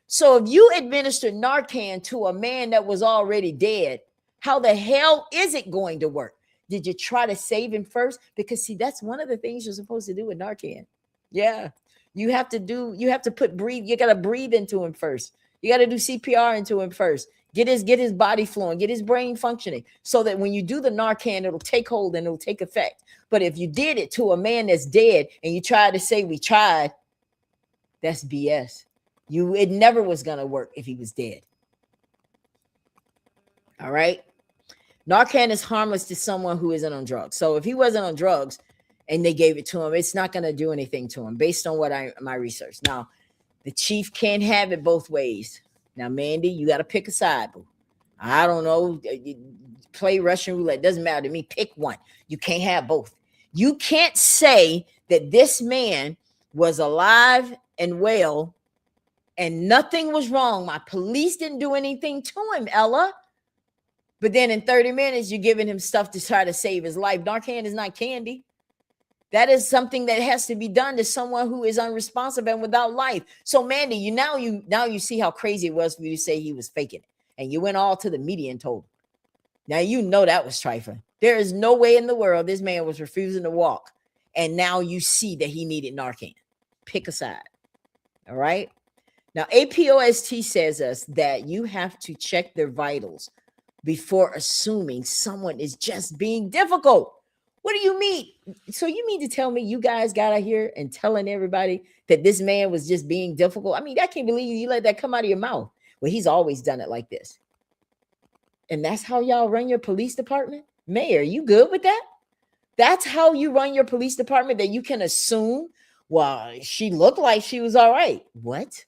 So if you administered Narcan to a man that was already dead, how the hell is it going to work? Did you try to save him first? Because see, that's one of the things you're supposed to do with Narcan. Yeah. You got to breathe into him first. You got to do CPR into him first. Get his body flowing, get his brain functioning so that when you do the Narcan, it'll take hold and it'll take effect. But if you did it to a man that's dead and you tried to say we tried, that's BS. It never was going to work if he was dead. All right. Narcan is harmless to someone who isn't on drugs. So if he wasn't on drugs and they gave it to him, it's not going to do anything to him based on my research. Now, the chief can't have it both ways. Now, Mandy, you got to pick a side, boo. I don't know. Play Russian roulette. Doesn't matter to me. Pick one. You can't have both. You can't say that this man was alive and well and nothing was wrong. My police didn't do anything to him, Ella. But then in 30 minutes, you're giving him stuff to try to save his life. Narcan is not candy. That is something that has to be done to someone who is unresponsive and without life. So, Mandy, you see how crazy it was for you to say he was faking it. And you went all to the media and told him. Now, you know that was trifling. There is no way in the world this man was refusing to walk. And now you see that he needed Narcan. Pick a side. All right. Now, APOST says us that you have to check their vitals before assuming someone is just being difficult. What do you mean? So you mean to tell me you guys got out here and telling everybody that this man was just being difficult? I mean, I can't believe you let that come out of your mouth. Well, he's always done it like this. And that's how y'all run your police department? Mayor, you good with that? That's how you run your police department, that you can assume, well, she looked like she was all right. What?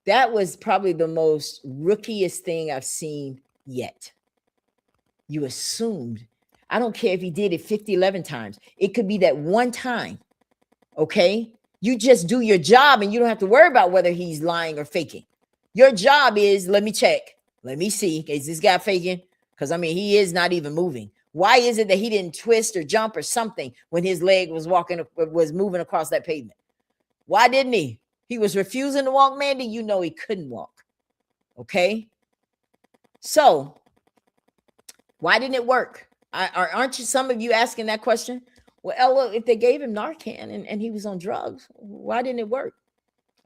That was probably the most rookiest thing I've seen yet. You assumed. I don't care if he did it 50, 11 times. It could be that one time. Okay? You just do your job and you don't have to worry about whether he's lying or faking. Your job is, let me check. Let me see. Is this guy faking? Because, I mean, he is not even moving. Why is it that he didn't twist or jump or something when his leg was moving across that pavement? Why didn't he? He was refusing to walk, Mandy. You know he couldn't walk. Okay? So, why didn't it work? Aren't you, some of you asking that question? Well, Ella, if they gave him Narcan and he was on drugs, why didn't it work?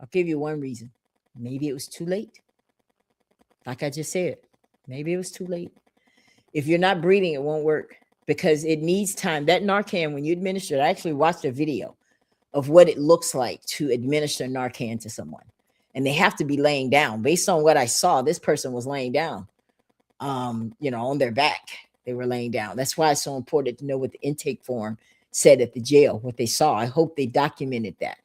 I'll give you one reason. Maybe it was too late. Like I just said, maybe it was too late. If you're not breathing, it won't work because it needs time. That Narcan, when you administer it, I actually watched a video of what it looks like to administer Narcan to someone. And they have to be laying down. Based on what I saw, this person was laying down, on their back. They were laying down. That's why it's so important to know what the intake form said at the jail, what they saw. I hope they documented that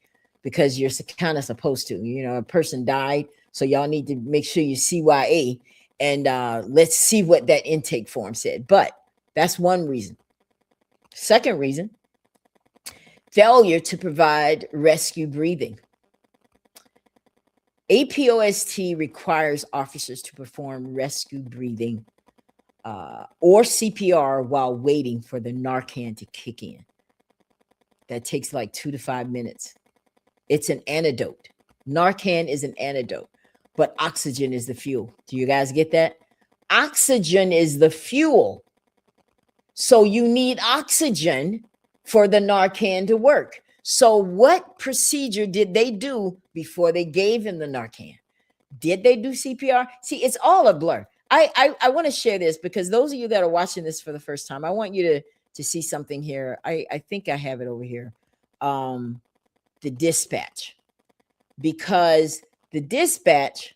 because you're kind of supposed to. A person died, so y'all need to make sure you CYA and let's see what that intake form said. But that's one reason. Second reason, failure to provide rescue breathing. APOST requires officers to perform rescue breathing or CPR while waiting for the Narcan to kick in. That takes like 2 to 5 minutes. It's an antidote. Narcan is an antidote, but oxygen is the fuel. Do you guys get that? Oxygen is the fuel. So you need oxygen for the Narcan to work. So what procedure did they do before they gave him the Narcan? Did they do CPR? See, it's all a blur. I want to share this because those of you that are watching this for the first time, I want you to see something here. I think I have it over here. The dispatch. Because the dispatch,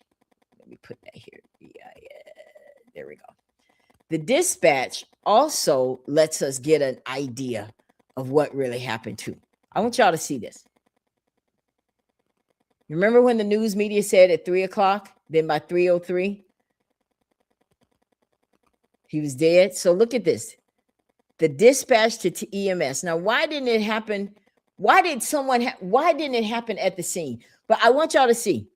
let me put that here. Yeah, there we go. The dispatch also lets us get an idea of what really happened too. I want y'all to see this. Remember when the news media said at 3:00, then by 3:03, he was dead? So look at this. The dispatch to EMS. Now, why didn't it happen? Why didn't it happen at the scene? But I want y'all to see.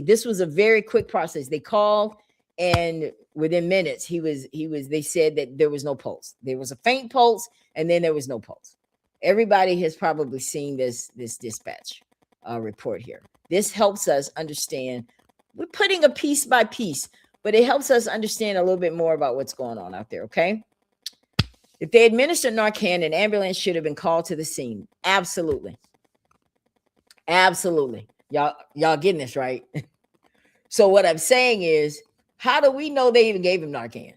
This was a very quick process. They called and within minutes, they said that there was no pulse. There was a faint pulse and then there was no pulse. Everybody has probably seen this dispatch report here. This helps us understand. We're putting a piece by piece, but it helps us understand a little bit more about what's going on out there, okay? If they administered Narcan, an ambulance should have been called to the scene. Absolutely. Absolutely. Y'all getting this, right? So what I'm saying is, how do we know they even gave him Narcan?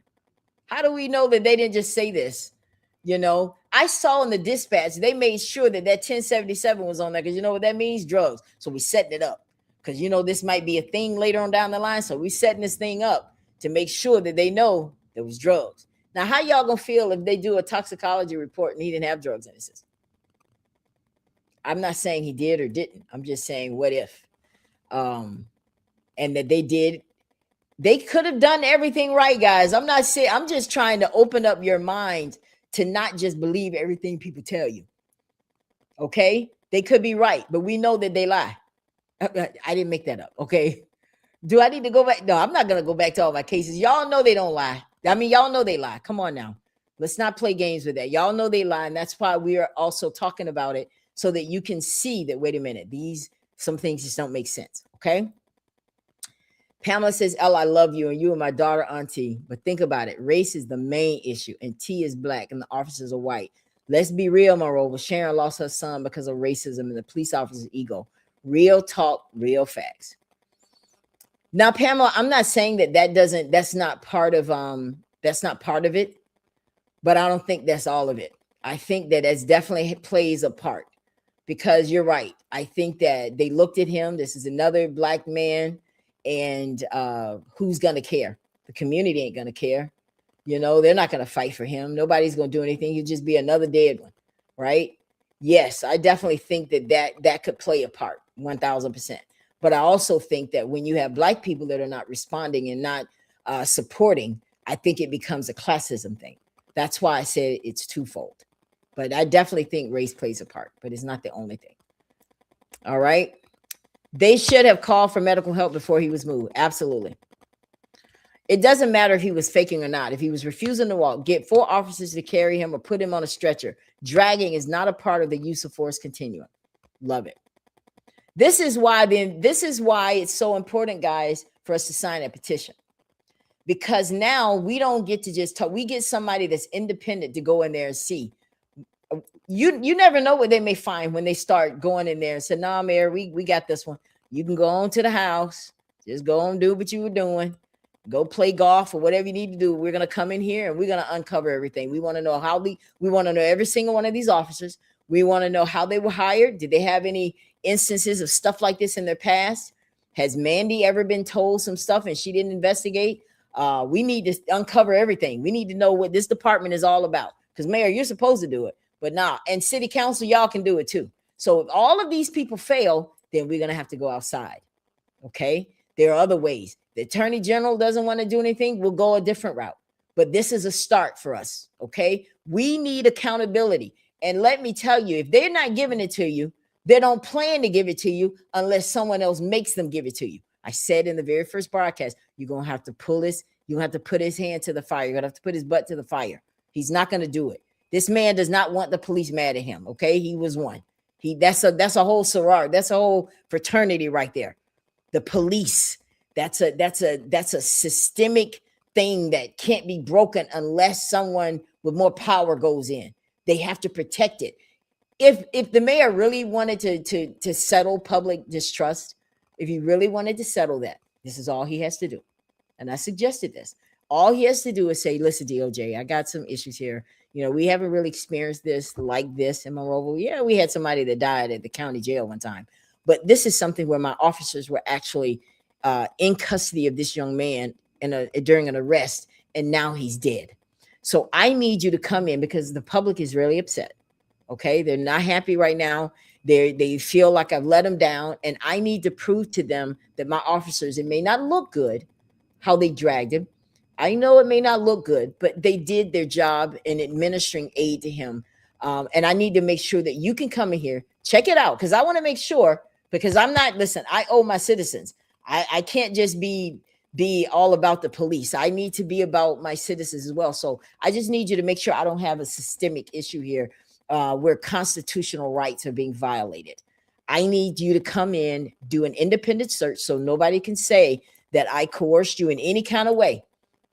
How do we know that they didn't just say this? I saw in the dispatch, they made sure that 1077 was on there because you know what that means? Drugs. So we setting it up because, this might be a thing later on down the line. So we setting this thing up to make sure that they know there was drugs. Now, how y'all going to feel if they do a toxicology report and he didn't have drugs in his system? I'm not saying he did or didn't. I'm just saying, what if? And that they did. They could have done everything right, guys. I'm not saying, I'm just trying to open up your mind to not just believe everything people tell you. Okay? They could be right, but we know that they lie. I didn't make that up. Okay? Do I need to go back? No, I'm not going to go back to all my cases. Y'all know they don't lie. Y'all know they lie. Come on now. Let's not play games with that. Y'all know they lie. And that's why we are also talking about it so that you can see that, wait a minute, some things just don't make sense. Okay. Pamela says, "Elle, I love you, and you are my daughter, auntie. But think about it. Race is the main issue, and T is black, and the officers are white. Let's be real, Monroeville. Sharon lost her son because of racism and the police officer's ego. Real talk, real facts." Now, Pamela, I'm not saying that's not part of it, but I don't think that's all of it. I think that definitely plays a part, because you're right. I think that they looked at him. This is another black man, and who's gonna care? The community ain't gonna care. You know, they're not gonna fight for him. Nobody's gonna do anything. He'll just be another dead one, right? Yes, I definitely think that could play a part, 1,000%. But I also think that when you have black people that are not responding and not supporting, I think it becomes a classism thing. That's why I said it's twofold. But I definitely think race plays a part, but it's not the only thing. All right. They should have called for medical help before he was moved. Absolutely. It doesn't matter if he was faking or not. If he was refusing to walk, get 4 officers to carry him or put him on a stretcher. Dragging is not a part of the use of force continuum. Love it. This is why it's so important, guys, for us to sign a petition. Because now we don't get to just talk. We get somebody that's independent to go in there and see. You never know what they may find when they start going in there and say, "Nah, Mayor, we got this one. You can go on to the house. Just go and do what you were doing. Go play golf or whatever you need to do. We're going to come in here and we're going to uncover everything. We want to know we want to know every single one of these officers. We want to know how they were hired. Did they have any instances of stuff like this in their past? Has Mandy ever been told some stuff and she didn't investigate? We need to uncover everything. We need to know what this department is all about. Because, Mayor, you're supposed to do it. But nah, and City Council, y'all can do it too. So if all of these people fail, then we're going to have to go outside. Okay? There are other ways. The Attorney General doesn't want to do anything. We'll go a different route. But this is a start for us. Okay? We need accountability. And let me tell you, if they're not giving it to you, they don't plan to give it to you unless someone else makes them give it to you. I said in the very first broadcast, you're going to have to pull this. You're going to have to put his hand to the fire. You're going to have to put his butt to the fire. He's not going to do it. This man does not want the police mad at him. Okay? He was one. That's a whole sorority. That's a whole fraternity right there. The police. That's a systemic thing that can't be broken unless someone with more power goes in. They have to protect it. If the mayor really wanted to settle public distrust, if he really wanted to settle that, this is all he has to do. And I suggested this. All he has to do is say, "Listen, DOJ, I got some issues here. You know, we haven't really experienced this like this in Monroeville. Yeah, we had somebody that died at the county jail one time. But this is something where my officers were actually in custody of this young man during an arrest, and now he's dead. So I need you to come in because the public is really upset. Okay, they're not happy right now. They feel like I've let them down, and I need to prove to them that my officers, it may not look good how they dragged him. I know it may not look good, but they did their job in administering aid to him. And I need to make sure that you can come in here, check it out, because I want to make sure, because I owe my citizens. I can't just be all about the police. I need to be about my citizens as well. So I just need you to make sure I don't have a systemic issue here where constitutional rights are being violated. I need you to come in, do an independent search so nobody can say that I coerced you in any kind of way.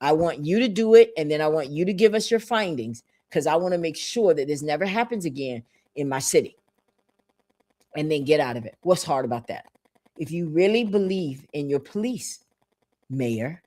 I want you to do it, and then I want you to give us your findings because I want to make sure that this never happens again in my city. And then get out of it. What's hard about that? If you really believe in your police, Mayor,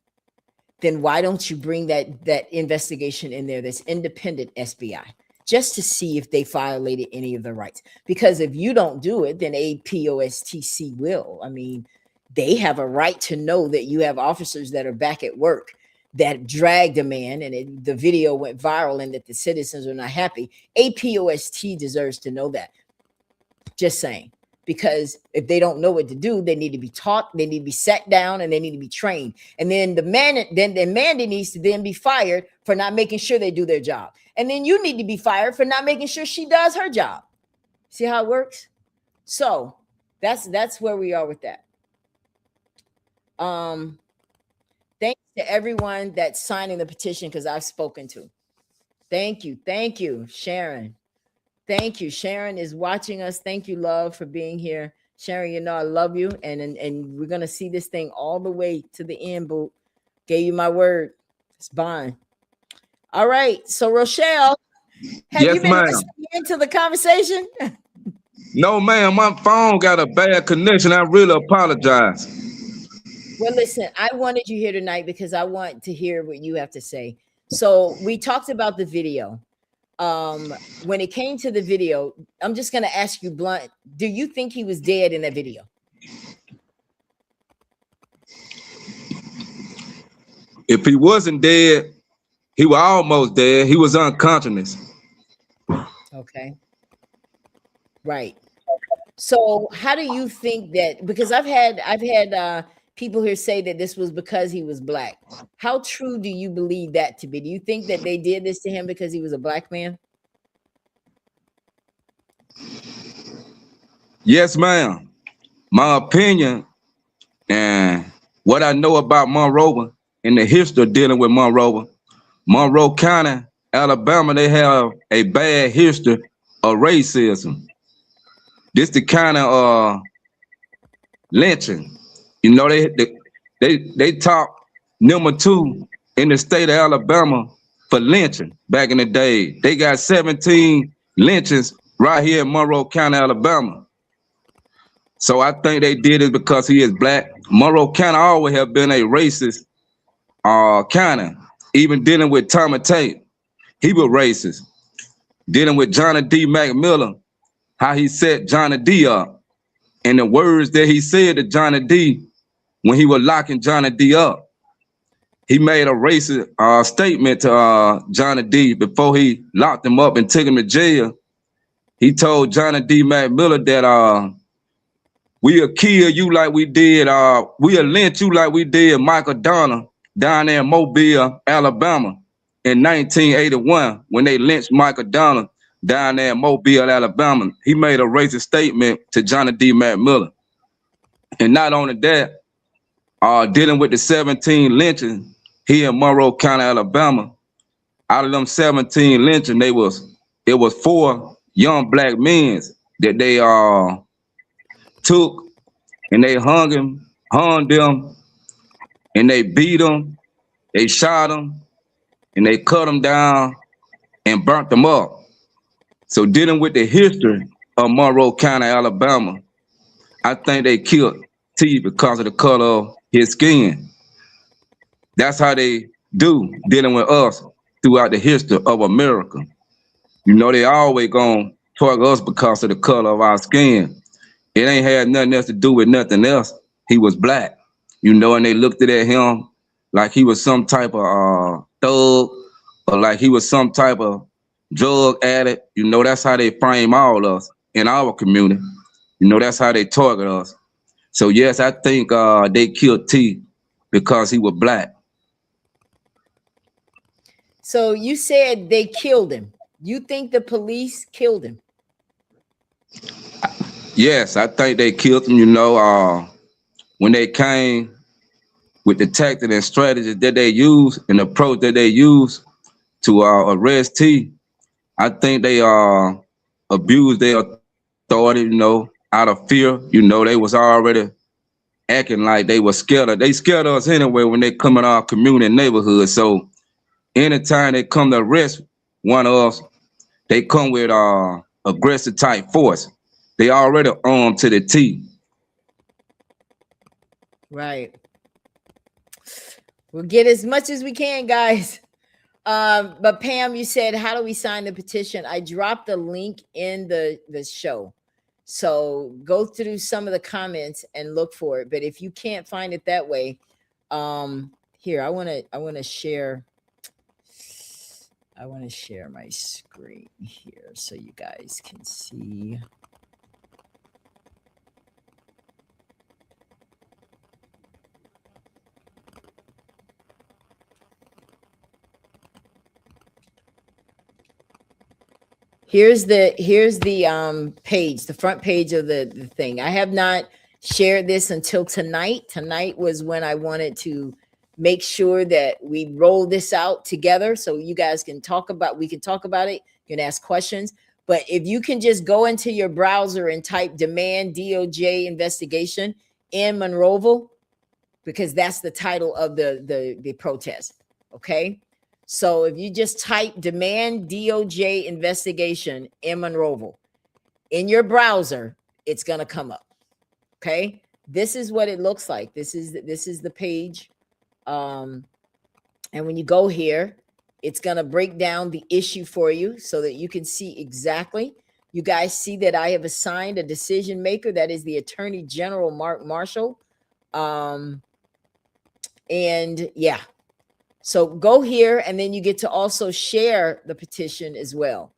then why don't you bring that investigation in there that's independent SBI, just to see if they violated any of their rights? Because if you don't do it, then APOSTC will. I mean, they have a right to know that you have officers that are back at work that dragged a man, and the video went viral, and that the citizens are not happy. APOST deserves to know that. Just saying. Because if they don't know what to do, they need to be taught, they need to be sat down, and they need to be trained. And then the Mandy needs to then be fired for not making sure they do their job. And then you need to be fired for not making sure she does her job. See how it works? So that's where we are with that. Thanks to everyone that's signing the petition, because I've spoken to. Thank you, Sharon. Thank you. Sharon is watching us. Thank you, love, for being here. Sharon, you know I love you, and we're gonna see this thing all the way to the end, boo. Gave you my word. It's bond. All right. So Rochelle, have Yes, you been ma'am. listening into the conversation? No, ma'am, my phone got a bad connection. I really apologize. Well, listen, I wanted you here tonight because I want to hear what you have to say. So we talked about the video. When it came to the video, I'm just going to ask you blunt. Do you think he was dead in that video? If he wasn't dead, he was almost dead. He was unconscious. Okay. Right. So how do you think that, because I've had people here say that this was because he was black. How true do you believe that to be? Do you think that they did this to him because he was a black man? Yes, ma'am. My opinion and what I know about Monroeville and the history of dealing with Monroeville, Monroe County, Alabama, they have a bad history of racism. This the kind of lynching. You know, they top number 2 in the state of Alabama for lynching back in the day. They got 17 lynchings right here in Monroe County, Alabama. So I think they did it because he is black. Monroe County always have been a racist county. Even dealing with Tommy Tate, he was racist. Dealing with Johnny D. McMillan, how he set Johnny D up. And the words that he said to Johnny D when he was locking Johnny D up, he made a racist statement to Johnny D before he locked him up and took him to jail. He told Johnny D. McMillan that we'll kill you like we did, we'll lynch you like we did Michael Donner down there in Mobile, Alabama in 1981 when they lynched Michael Donner down there in Mobile, Alabama. He made a racist statement to Johnny D. McMillan. And not only that, dealing with the 17 lynching here in Monroe County, Alabama, out of them 17 lynching, it was 4 young black men that they took and they hung them, and they beat them, they shot them, and they cut them down and burnt them up. So dealing with the history of Monroe County, Alabama, I think they killed T because of the color of his skin. That's how they do dealing with us throughout the history of America. You know, they always gonna target us because of the color of our skin. It ain't had nothing else to do with nothing else. He was black, you know, and they looked at him like he was some type of thug or like he was some type of drug addict. You know, that's how they frame all of us in our community. You know, that's how they target us. So yes, I think they killed T because he was black. So you said they killed him. You think the police killed him? Yes, I think they killed him. You know, when they came with the tactics and strategies that they use and the approach that they use to arrest T, I think they abused their authority, you know, out of fear. You know, they was already acting like they were scared. They scared us anyway when they come in our community and neighborhood. So anytime they come to arrest one of us, they come with aggressive type force. They already armed to the T. Right. We'll get as much as we can, guys. But Pam, you said, how do we sign the petition? I dropped the link in the show. So go through some of the comments and look for it. But if you can't find it that way, here, I want to share my screen here so you guys can see. Here's the page, the front page of the thing. I have not shared this until tonight. Tonight was when I wanted to make sure that we roll this out together so you guys can talk about, we can talk about it. You can ask questions. But if you can just go into your browser and type demand DOJ investigation in Monroeville, because that's the title of the protest. Okay. So if you just type demand DOJ investigation in Monroeville in your browser, it's going to come up. Okay. This is what it looks like. This is the page. And when you go here, it's going to break down the issue for you so that you can see exactly. You guys see that I have assigned a decision maker. That is the Attorney General, Mark Marshall. And yeah, so go here, and then you get to also share the petition as well.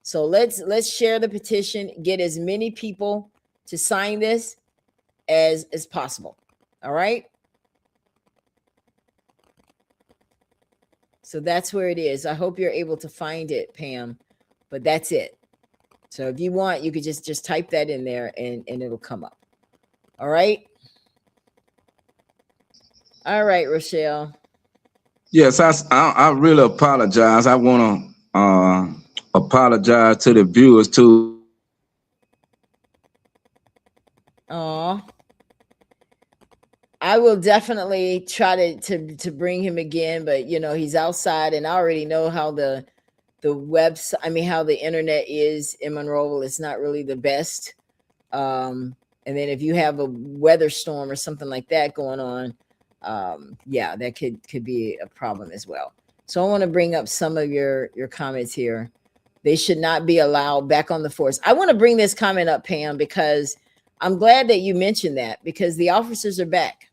So let's share the petition, get as many people to sign this as possible. All right. So that's where it is. I hope you're able to find it, Pam, but that's it. So if you want, you could just type that in there and it'll come up. All right. All right, Rochelle. Yes, I really apologize. I want to apologize to the viewers too. Oh, I will definitely try to bring him again, but you know, he's outside, and I already know how the website, I mean, how the internet is in Monroeville. It's not really the best. And then if you have a weather storm or something like that going on, yeah, that could be a problem as well. So I want to bring up some of your comments here. They should not be allowed back on the force. I want to bring this comment up, Pam, because I'm glad that you mentioned that, because the officers are back.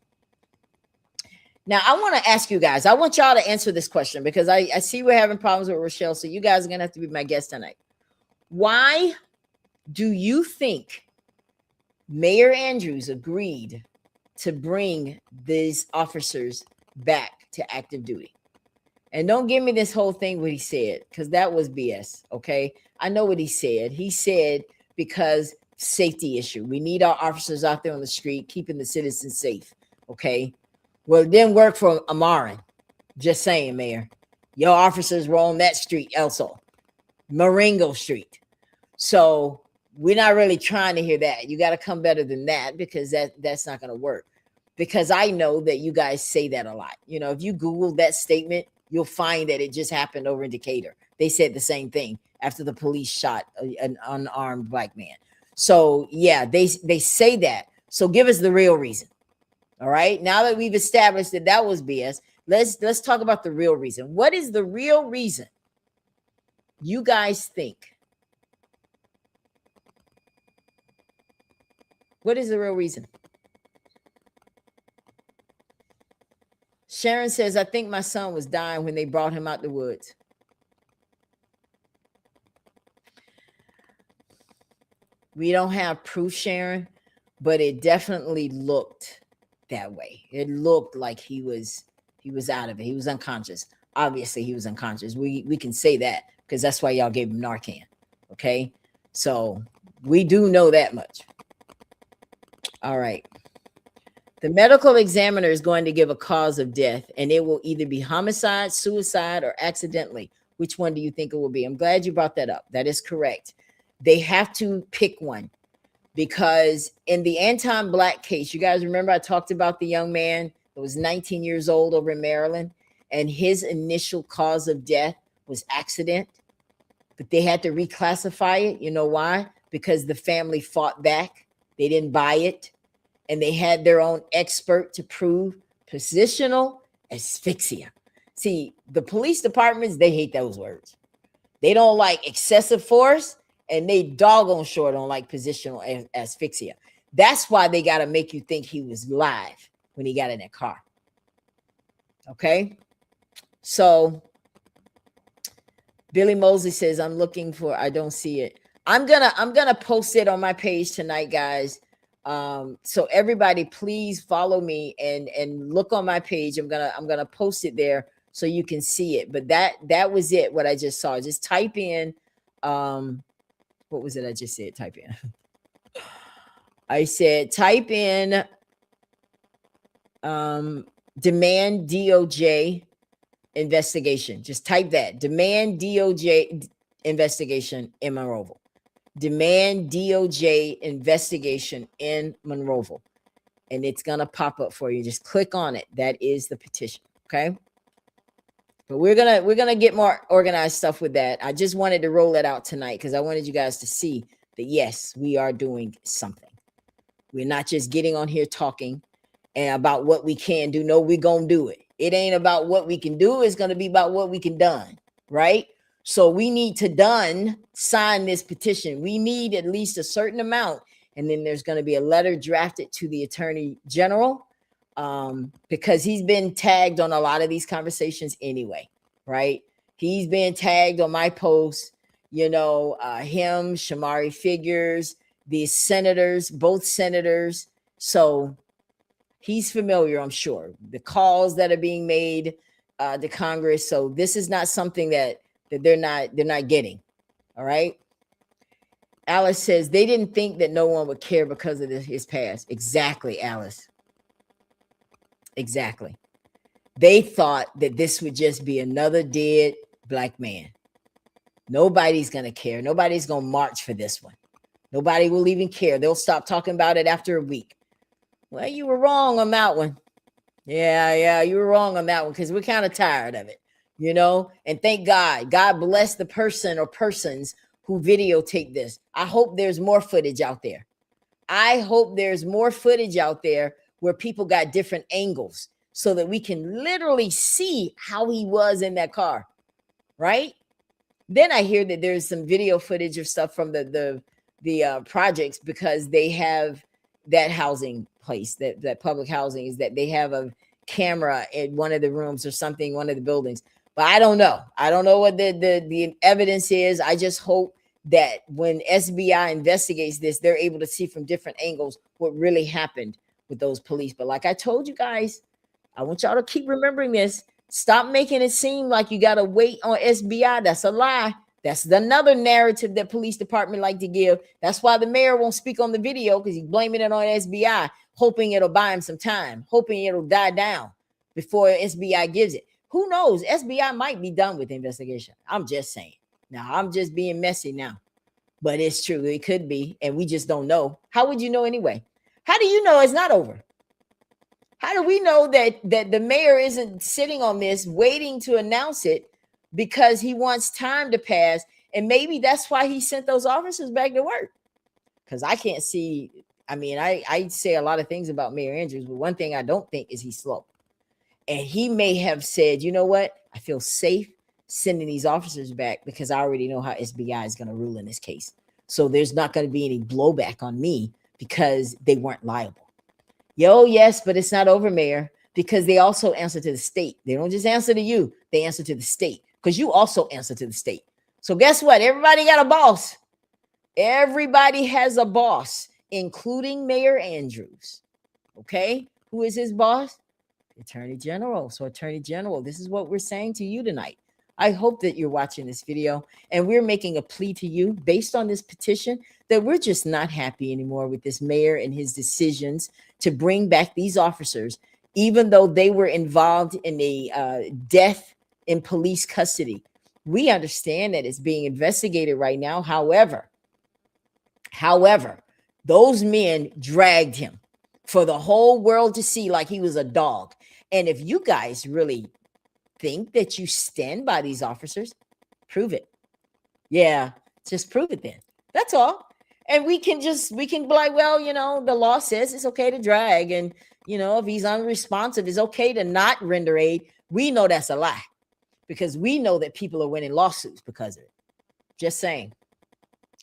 Now, I want to ask you guys, I want y'all to answer this question, because I see we're having problems with Rochelle. So you guys are going to have to be my guest tonight. Why do you think Mayor Andrews agreed to bring these officers back to active duty? And don't give me this whole thing what he said, because that was BS. Okay. I know what he said. He said, because safety issue. We need our officers out there on the street, keeping the citizens safe. Okay. Well, it didn't work for Ammarin. Just saying, Mayor. Your officers were on that street also. Marengo Street. So we're not really trying to hear that. You got to come better than that, because that's not going to work. Because I know that you guys say that a lot. You know, if you Google that statement, you'll find that it just happened over in Decatur. They said the same thing after the police shot an unarmed black man. So yeah, they say that. So give us the real reason. All right. Now that we've established that that was BS, let's talk about the real reason. What is the real reason you guys think? What is the real reason? Sharon says, I think my son was dying when they brought him out the woods. We don't have proof, Sharon, but it definitely looked that way. It looked like he was out of it. He was unconscious. Obviously, he was unconscious. We can say that, because that's why y'all gave him Narcan. Okay. So we do know that much. All right. The medical examiner is going to give a cause of death, and it will either be homicide, suicide, or accidentally. Which one do you think it will be? I'm glad you brought that up. That is correct. They have to pick one, because in the Anton Black case, you guys remember I talked about the young man that was 19 years old over in Maryland, and his initial cause of death was accident, but they had to reclassify it. You know why? Because the family fought back. They didn't buy it. And they had their own expert to prove positional asphyxia. See, the police departments, they hate those words. They don't like excessive force, and they doggone sure don't like positional asphyxia. That's why they got to make you think he was live when he got in that car. Okay? So Billy Mosley says, I'm looking for, I don't see it. I'm gonna post it on my page tonight, guys. So everybody, please follow me and look on my page. I'm gonna post it there so you can see it. But that was it, what I just saw. Just type in what was it I just said? Type in. I said type in demand DOJ investigation. Just type that. Demand DOJ investigation in Monroeville. Demand DOJ investigation in Monroeville. And it's going to pop up for you. Just click on it. That is the petition. Okay. But we're gonna get more organized stuff with that. I just wanted to roll it out tonight because I wanted you guys to see that yes, we are doing something. We're not just getting on here talking and about what we can do. No, we're gonna do it. It ain't about what we can do, it's gonna be about what we can done, right? So we need to sign this petition. We need at least a certain amount, and then there's gonna be a letter drafted to the Attorney General. Because he's been tagged on a lot of these conversations anyway, right? He's been tagged on my posts, him, Shamari Figures, the senators, both senators. So he's familiar, I'm sure. The calls that are being made to Congress. So this is not something that they're not getting. All right. Alice says they didn't think that no one would care because of his past. Exactly, Alice. Exactly. They thought that this would just be another dead black man. Nobody's going to care. Nobody's going to march for this one. Nobody will even care. They'll stop talking about it after a week. Well, you were wrong on that one. Yeah, you were wrong on that one because we're kind of tired of it, and thank God. God bless the person or persons who videotaped this. I hope there's more footage out there. I hope there's more footage out there where people got different angles so that we can literally see how he was in that car, right? Then I hear that there's some video footage of stuff from the projects because they have that housing place, that public housing is that they have a camera in one of the rooms or something, one of the buildings. But I don't know. I don't know what the evidence is. I just hope that when SBI investigates this, they're able to see from different angles what really happened with those police. But like I told you guys, I want y'all to keep remembering this. Stop making it seem like you got to wait on SBI. That's a lie. That's another narrative that police department like to give. That's why the mayor won't speak on the video because he's blaming it on SBI, hoping it'll buy him some time, hoping it'll die down before SBI gives it. Who knows? SBI might be done with the investigation. I'm just saying. Now, I'm just being messy now. But it's true. It could be. And we just don't know. How would you know anyway? How do you know it's not over? How do we know that the mayor isn't sitting on this waiting to announce it because he wants time to pass? And maybe that's why he sent those officers back to work. Because I can't see. I mean, I say a lot of things about Mayor Andrews, but one thing I don't think is he's slow. And he may have said, you know what? I feel safe sending these officers back because I already know how SBI is going to rule in this case. So there's not going to be any blowback on me because they weren't liable. Yes, but it's not over, Mayor, because they also answer to the state. They don't just answer to you. They answer to the state because you also answer to the state. So guess what? Everybody got a boss. Everybody has a boss, including Mayor Andrews. Okay? Who is his boss? Attorney General. So Attorney General, this is what we're saying to you tonight. I hope that you're watching this video and we're making a plea to you based on this petition that we're just not happy anymore with this mayor and his decisions to bring back these officers, even though they were involved in a death in police custody. We understand that it's being investigated right now. However, those men dragged him for the whole world to see like he was a dog. And if you guys really think that you stand by these officers, prove it. Yeah, just prove it then. That's all. And we can be like, well, the law says it's okay to drag. And, if he's unresponsive, it's okay to not render aid. We know that's a lie because we know that people are winning lawsuits because of it. Just saying.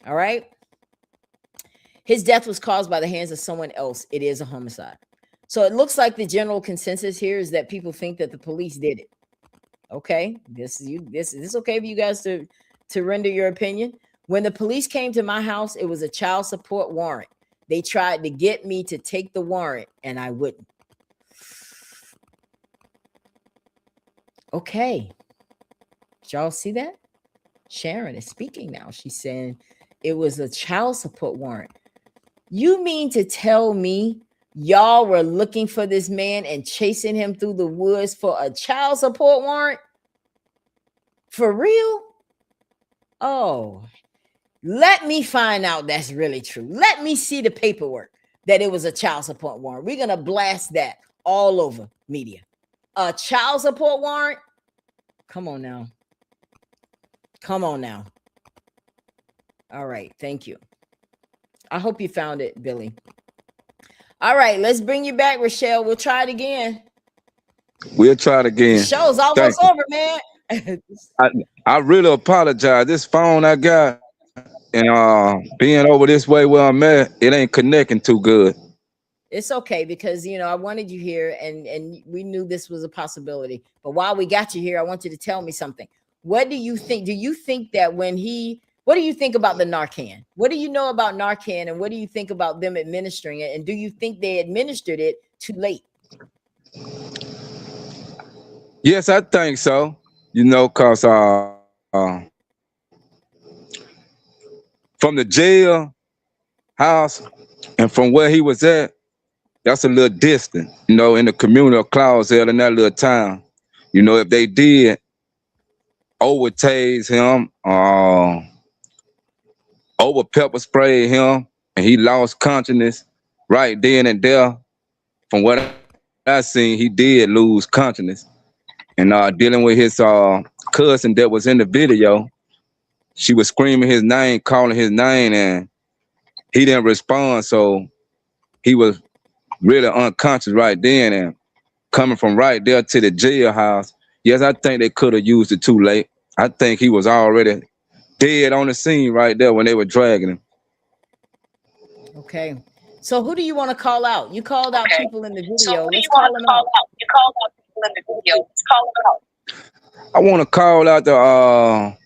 All right. His death was caused by the hands of someone else. It is a homicide. So it looks like the general consensus here is that people think that the police did it. Okay, this is okay for you guys to render your opinion. When the police came to my house, it was a child support warrant. They tried to get me to take the warrant, and I wouldn't. Okay, did y'all see that? Sharon is speaking now. She's saying it was a child support warrant. You mean to tell me y'all were looking for this man and chasing him through the woods for a child support warrant? For real? Oh, let me find out that's really true. Let me see the paperwork that it was a child support warrant. We're going to blast that all over media. A child support warrant? Come on now. Come on now. All right. Thank you. I hope you found it, Billy. All right. Let's bring you back, Rochelle. We'll try it again. We'll try it again. The show's almost over, man. I really apologize. This phone I got and being over this way where I'm at, it ain't connecting too good. It's okay because, you know, I wanted you here and we knew this was a possibility. But while we got you here, I want you to tell me something. What do you think? Do you think that what do you think about the Narcan? What do you know about Narcan and what do you think about them administering it? And do you think they administered it too late? Yes, I think so. You know, because from the jail house and from where he was at, that's a little distant, you know, in the community of Clausell in that little town. You know, if they did overtase him, over pepper spray him, and he lost consciousness right then and there, from what I seen, he did lose consciousness. And dealing with his cousin that was in the video, she was screaming his name, calling his name, and he didn't respond. So he was really unconscious right then. And coming from right there to the jailhouse, yes, I think they could have used it too late. I think he was already dead on the scene right there when they were dragging him. Okay. So who do you want to call out? You called out people in the video. So who do you Let's call want them to call out. out? You called out people in the video. Let's call them out. I want to call out the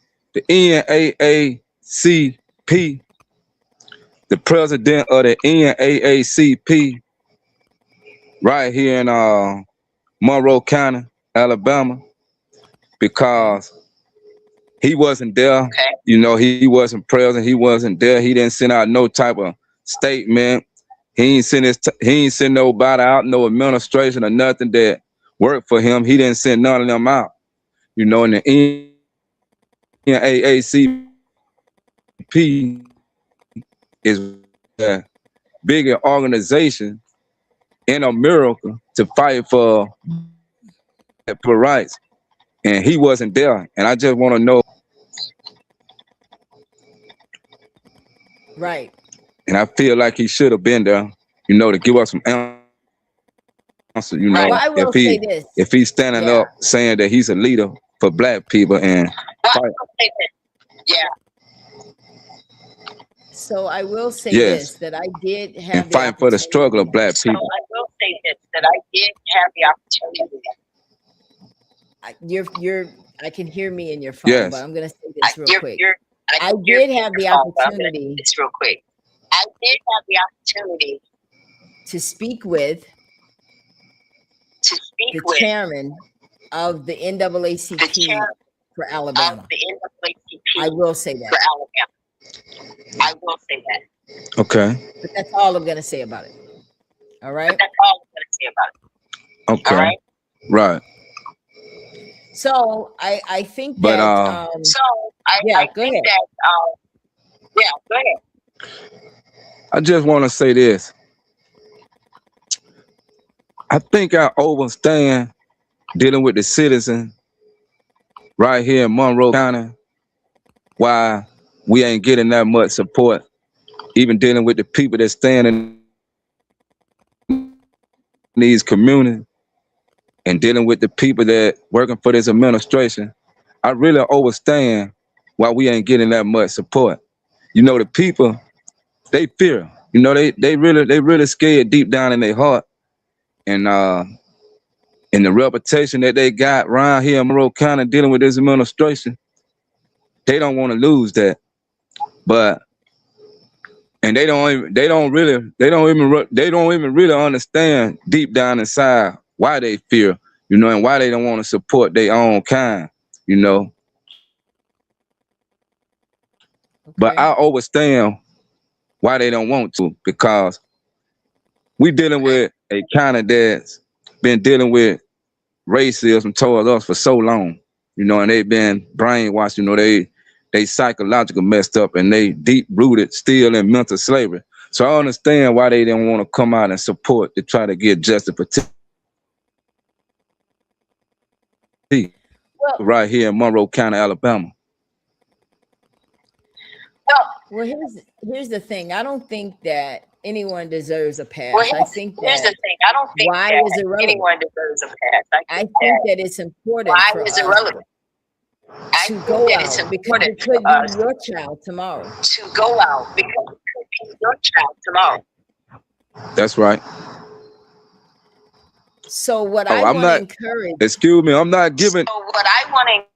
NAACP, the president of the NAACP, right here in Monroe County, Alabama, because he wasn't there. Okay. You know, he wasn't present. He wasn't there. He didn't send out no type of statement. He ain't send nobody out, no administration or nothing that worked for him. He didn't send none of them out. You know, and the NAACP is a bigger organization in America to fight for rights. And he wasn't there. And I just want to know. Right. And I feel like he should have been there, you know, to give us some answer, you know, Well, I will say this. if he's standing up saying that he's a leader for black people and fight. Yeah. So I will say Yes. this, that I did have And fight for the struggle of black So people. I will say this, that I did have the opportunity. I can hear me in your phone, Yes. but I'm going to say this real quick. I did have the opportunity This real quick. I did have the opportunity to speak with to speak the with chairman of the the NAACP chairman for of Alabama. the NAACP I will say for that, Alabama. I will say that. Okay. but that's all I'm going to say about it. All right. But that's all I'm going to say about it. Okay. All right. Right. So I think But, that So I go think ahead. that go ahead. I just want to say this. I think I understand dealing with the citizen right here in Monroe County, why we ain't getting that much support, even dealing with the people that stand in these communities and dealing with the people that working for this administration. I really understand why we ain't getting that much support. You know, the people, they fear. You know, they really scared deep down in their heart. And the reputation that they got around here in Monroe County dealing with this administration, they don't want to lose that. But and they don't even really understand deep down inside why they fear, you know, and why they don't want to support their own kind, you know. But I understand why they don't want to, because we dealing with a county that's been dealing with racism towards us for so long, you know, and they've been brainwashed, you know, they psychological messed up and they deep rooted still in mental slavery. So I understand why they didn't want to come out and support to try to get justice for Well, right here in Monroe County, Alabama. well, here's the thing. I don't think that anyone deserves a pass. Well, I think here's the that thing. I don't think why that is irrelevant. anyone deserves a pass. I think that it's important why for is us irrelevant. I to think go that it's out because important it could for us be your child tomorrow. to go out because it could be your child tomorrow. That's right. So what Oh, I I'm want to not. encourage. Excuse me. I'm not giving. So what I want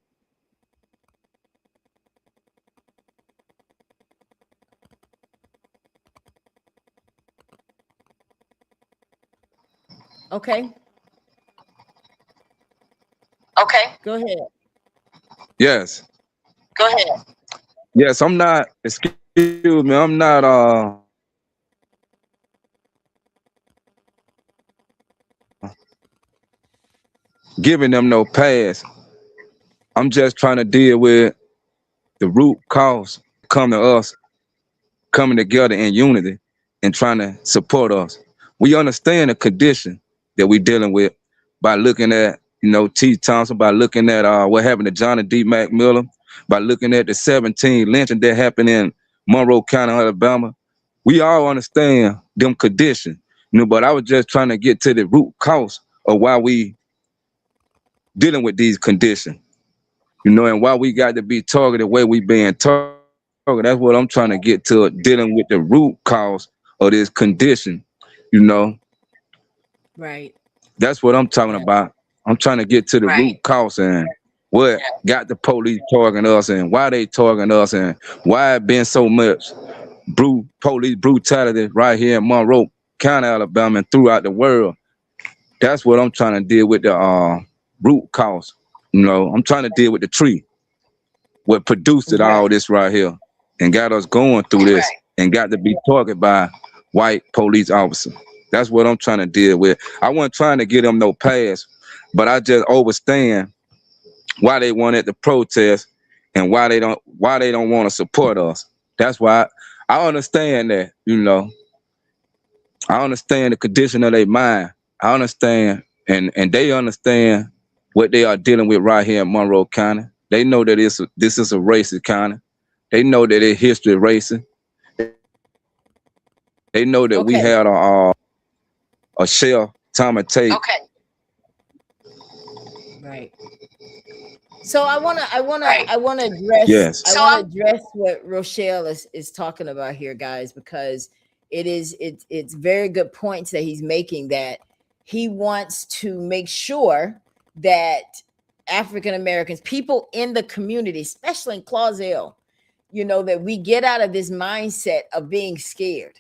Okay, okay, go ahead. Yes. go ahead. Yes. I'm not. Excuse me. I'm not. Giving them no pass. I'm just trying to deal with the root cause. Come to us, coming together in unity and trying to support us. We understand the condition that we're dealing with by looking at, T. Thompson, by looking at what happened to Johnny D. McMillan, by looking at the 17 lynching that happened in Monroe County, Alabama. We all understand them conditions, but I was just trying to get to the root cause of why we dealing with these conditions, and why we got to be targeted the way we being targeted. That's what I'm trying to get to, dealing with the root cause of this condition, Right. That's what I'm talking Yeah. about. I'm trying to get to the root cause and what got the police targeting us and why they targeting us and why it been so much police brutality right here in Monroe County, Alabama, and throughout the world. That's what I'm trying to deal with, the root cause. I'm trying to deal with the tree, what produced it all this right here and got us going through this and got to be targeted by white police officers. That's what I'm trying to deal with. I wasn't trying to get them no pass, but I just understand why they wanted to protest and why they don't want to support us. That's why I understand that, I understand the condition of their mind. I understand and they understand what they are dealing with right here in Monroe County. They know that this is a racist county. They know that it's history racist. They know that we had a shell time and tape. Okay. Right. So I wanna address Yes. I want to address what Rochelle is talking about here, guys, because it's very good points that he's making, that he wants to make sure that African Americans, people in the community, especially in Clausell, that we get out of this mindset of being scared.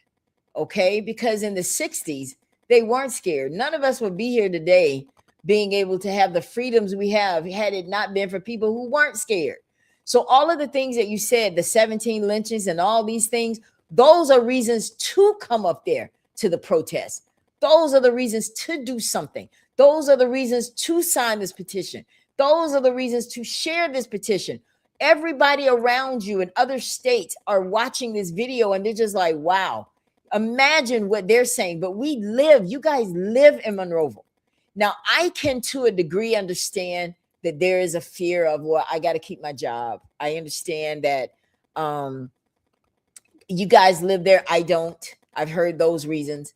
Okay, because in the 60s, they weren't scared. None of us would be here today being able to have the freedoms we have had it not been for people who weren't scared. So all of the things that you said, the 17 lynchings and all these things, those are reasons to come up there to the protest. Those are the reasons to do something. Those are the reasons to sign this petition. Those are the reasons to share this petition. Everybody around you in other states are watching this video and they're just like, wow, imagine what they're saying. But you guys live in Monroeville. Now, I can, to a degree, understand that there is a fear of, well, I got to keep my job. I understand that you guys live there. I don't. I've heard those reasons.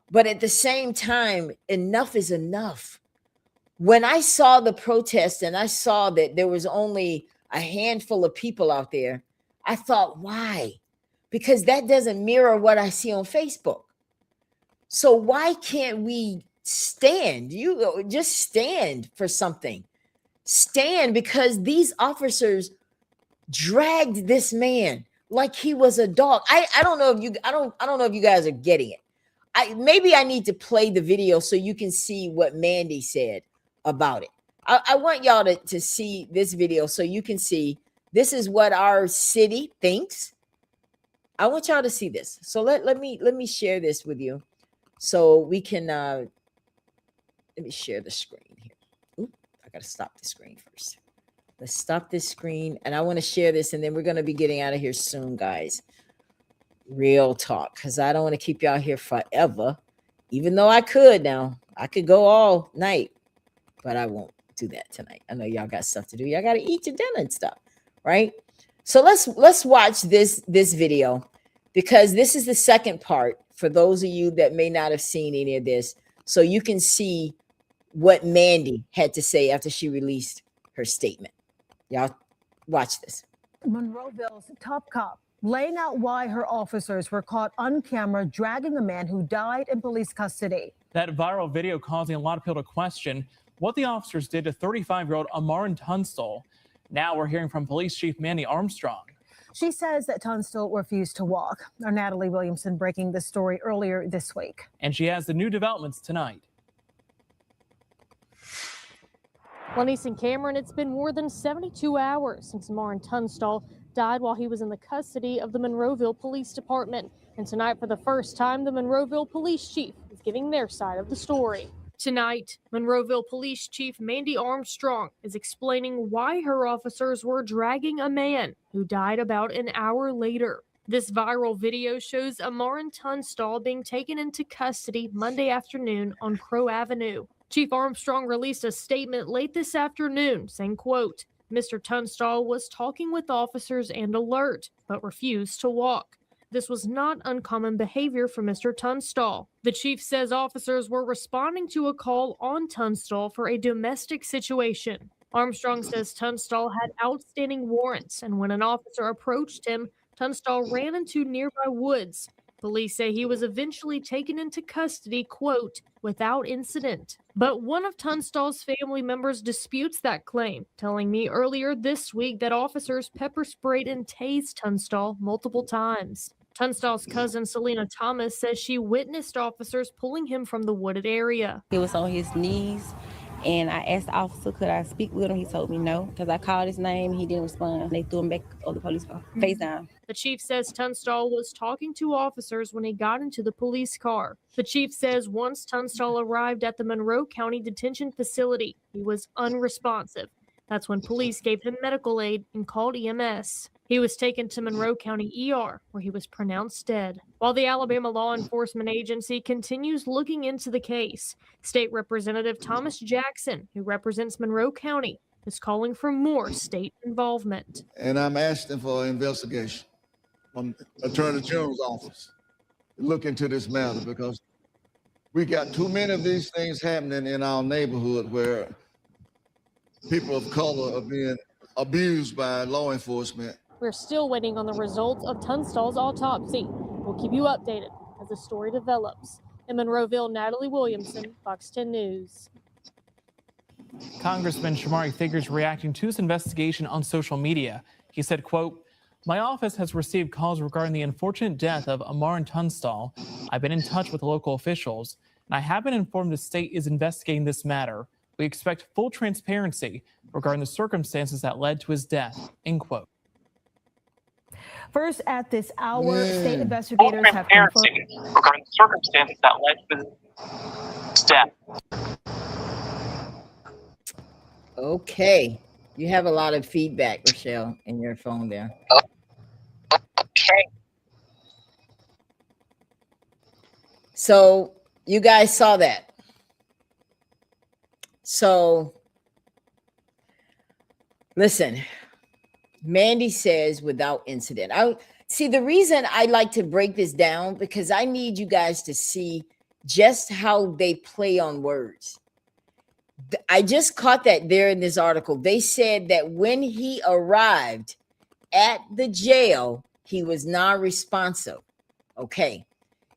But at the same time, enough is enough. When I saw the protest and I saw that there was only a handful of people out there, I thought, why? Because that doesn't mirror what I see on Facebook. So why can't we stand? You just stand for something. Stand, because these officers dragged this man like he was a dog. I don't know if you guys are getting it. Maybe I need to play the video so you can see what Mandy said about it. I want y'all to see this video so you can see this is what our city thinks. I want y'all to see this. So let me share this with you so we can let me share the screen here. Oop, I gotta stop the screen first. Let's stop this screen. And I want to share this, and then we're going to be getting out of here soon, guys. Real talk, because I don't want to keep y'all here forever, even though I could now. I could go all night, but I won't do that tonight. I know y'all got stuff to do. Y'all got to eat your dinner and stuff, right? So let's watch this video, because this is the second part for those of you that may not have seen any of this, so you can see what Mandy had to say after she released her statement. Y'all watch this. Monroeville's top cop laying out why her officers were caught on camera dragging a man who died in police custody. That viral video causing a lot of people to question what the officers did to 35-year-old Ammarin Tunstall. Now we're hearing from Police Chief Mandy Armstrong. She says that Tunstall refused to walk. Our Natalie Williamson breaking this story earlier this week. And she has the new developments tonight. Lenise and Cameron, it's been more than 72 hours since Ammarin Tunstall died while he was in the custody of the Monroeville Police Department. And tonight, for the first time, the Monroeville Police Chief is giving their side of the story. Tonight, Monroeville Police Chief Mandy Armstrong is explaining why her officers were dragging a man who died about an hour later. This viral video shows Ammarin Tunstall being taken into custody Monday afternoon on Crow Avenue. Chief Armstrong released a statement late this afternoon saying, quote, Mr. Tunstall was talking with officers and alert, but refused to walk. This was not uncommon behavior for Mr. Tunstall. The chief says officers were responding to a call on Tunstall for a domestic situation. Armstrong says Tunstall had outstanding warrants, and when an officer approached him, Tunstall ran into nearby woods. Police say he was eventually taken into custody, quote, without incident. But one of Tunstall's family members disputes that claim, telling me earlier this week that officers pepper sprayed and tased Tunstall multiple times. Tunstall's cousin, Selena Thomas, says she witnessed officers pulling him from the wooded area. He was on his knees, and I asked the officer, could I speak with him? He told me no, because I called his name. He didn't respond. They threw him back on the police car, face down. The chief says Tunstall was talking to officers when he got into the police car. The chief says once Tunstall arrived at the Monroe County Detention Facility, he was unresponsive. That's when police gave him medical aid and called EMS. He was taken to Monroe County ER, where he was pronounced dead. While the Alabama Law Enforcement Agency continues looking into the case, State Representative Thomas Jackson, who represents Monroe County, is calling for more state involvement. And I'm asking for an investigation from Attorney General's office to look into this matter, because we got too many of these things happening in our neighborhood where people of color are being abused by law enforcement. We're still waiting on the results of Tunstall's autopsy. We'll keep you updated as the story develops. In Monroeville, Natalie Williamson, Fox 10 News. Congressman Shamari Figures reacting to this investigation on social media. He said, quote, my office has received calls regarding the unfortunate death of Ammarin Tunstall. I've been in touch with local officials, and I have been informed the state is investigating this matter. We expect full transparency regarding the circumstances that led to his death, end quote. First at this hour, state investigators have confirmed regarding the circumstances that led to his death. Okay. You have a lot of feedback, Rochelle, in your phone there. Okay. So you guys saw that. So listen, Mandy says without incident. I see the reason I like to break this down, because I need you guys to see just how they play on words. I just caught that there in this article. They said that when he arrived at the jail, he was non-responsive. Okay.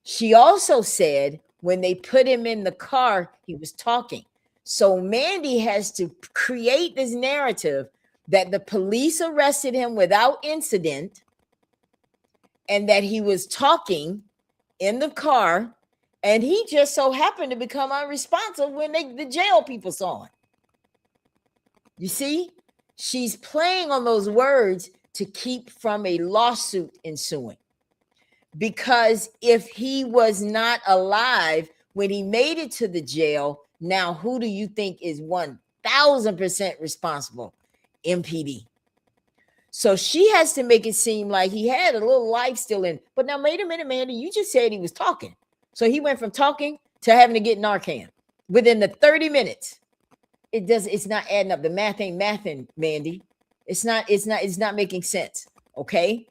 She also said when they put him in the car, he was talking. So Mandy has to create this narrative that the police arrested him without incident and that he was talking in the car, and he just so happened to become unresponsive when the jail people saw him. You see, she's playing on those words to keep from a lawsuit ensuing. Because if he was not alive when he made it to the jail, now who do you think is 1,000% responsible? MPD. So she has to make it seem like he had a little life still in. But now, wait a minute, Mandy, you just said he was talking. So he went from talking to having to get Narcan within the 30 minutes. It's not adding up. The math ain't mathing, Mandy. It's not making sense. Okay.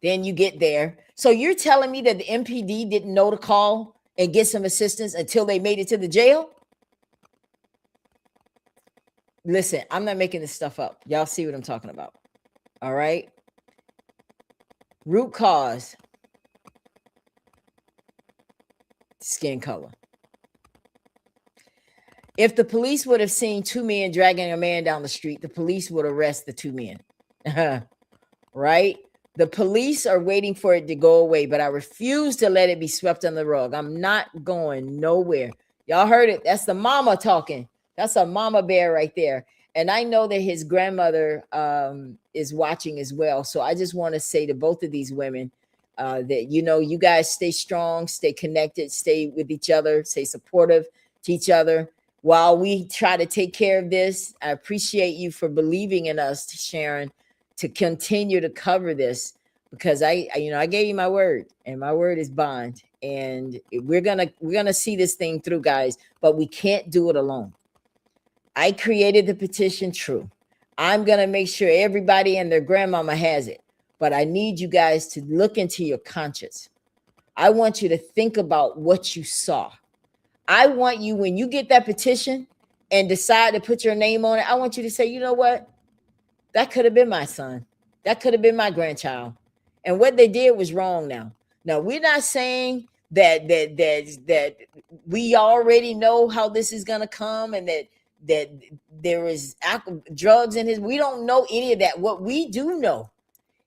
Then you get there. So you're telling me that the MPD didn't know to call and get some assistance until they made it to the jail? Listen, I'm not making this stuff up. Y'all see what I'm talking about. All right. Root cause. Skin color. If the police would have seen two men dragging a man down the street, the police would arrest the two men. Right? The police are waiting for it to go away, but I refuse to let it be swept under the rug. I'm not going nowhere. Y'all heard it. That's the mama talking. That's a mama bear right there. And I know that his grandmother is watching as well. So I just want to say to both of these women that, you guys stay strong, stay connected, stay with each other, stay supportive to each other while we try to take care of this. I appreciate you for believing in us, Sharon, to continue to cover this, because I gave you my word, and my word is bond, and we're gonna see this thing through, guys, but we can't do it alone. I created the petition, true. I'm gonna make sure everybody and their grandmama has it, but I need you guys to look into your conscience. I want you to think about what you saw. I want you, when you get that petition and decide to put your name on it, I want you to say, you know what? That could have been my son. That could have been my grandchild. And what they did was wrong now. Now, we're not saying that we already know how this is going to come and that there is drugs in his. We don't know any of that. What we do know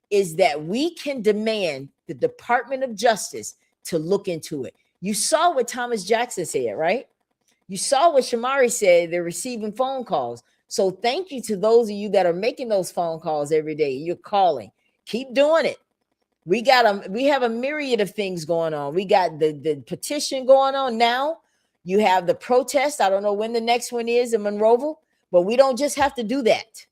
is that we can demand the Department of Justice to look into it. You saw what Thomas Jackson said, right? You saw what Shamari said. They're receiving phone calls. So thank you to those of you that are making those phone calls every day. You're calling. Keep doing it. We have a myriad of things going on. We got the petition going on now. You have the protest. I don't know when the next one is in Monroeville, but we don't just have to do that.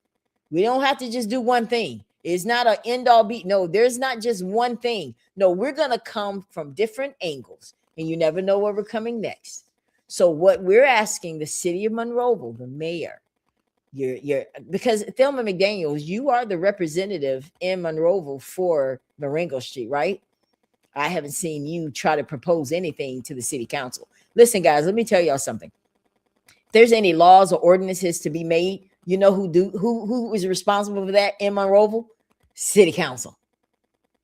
We don't have to just do one thing. It's not an end all be. No, there's not just one thing. No, we're going to come from different angles, and you never know where we're coming next. So what we're asking the city of Monroeville, the mayor, because Thelma McDaniels, you are the representative in Monroeville for Marengo Street, right? I haven't seen you try to propose anything to the city council. Listen, guys, let me tell y'all something. If there's any laws or ordinances to be made, you know who is responsible for that in Monroeville? City council.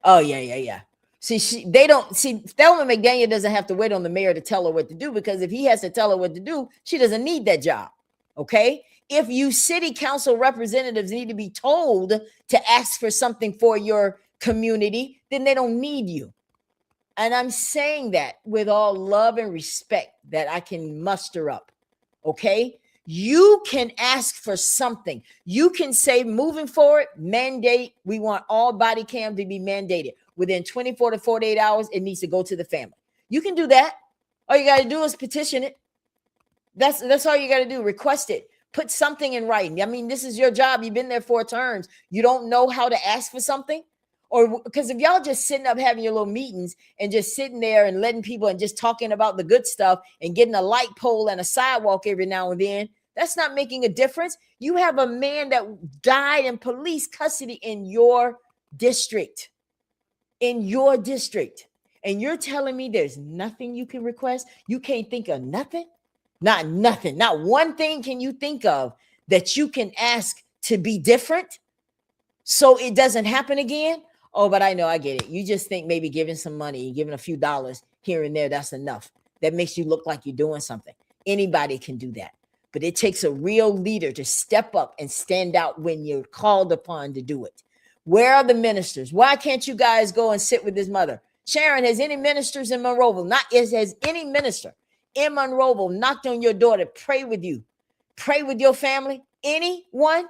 Oh, yeah. Thelma McDaniel doesn't have to wait on the mayor to tell her what to do, because if he has to tell her what to do, she doesn't need that job. Okay? If you city council representatives need to be told to ask for something for your community, then they don't need you. And I'm saying that with all love and respect that I can muster up. Okay? You can ask for something. You can say, moving forward, mandate, we want all body cam to be mandated. Within 24 to 48 hours, it needs to go to the family. You can do that. All you got to do is petition it. That's all you got to do. Request it. Put something in writing. I mean, this is your job. You've been there 4 terms. You don't know how to ask for something? Or because if y'all just sitting up having your little meetings and just sitting there and letting people and just talking about the good stuff and getting a light pole and a sidewalk every now and then, that's not making a difference. You have a man that died in police custody in your district. In your district. And you're telling me there's nothing you can request? You can't think of nothing? Not nothing. Not one thing can you think of that you can ask to be different so it doesn't happen again? Oh, but I know, I get it. You just think maybe giving some money, giving a few dollars here and there, that's enough. That makes you look like you're doing something. Anybody can do that. But it takes a real leader to step up and stand out when you're called upon to do it. Where are the ministers? Why can't you guys go and sit with his mother? Sharon, has any ministers in Monroeville? Has any minister in Monroeville knocked on your door to pray with you? Pray with your family? Anyone?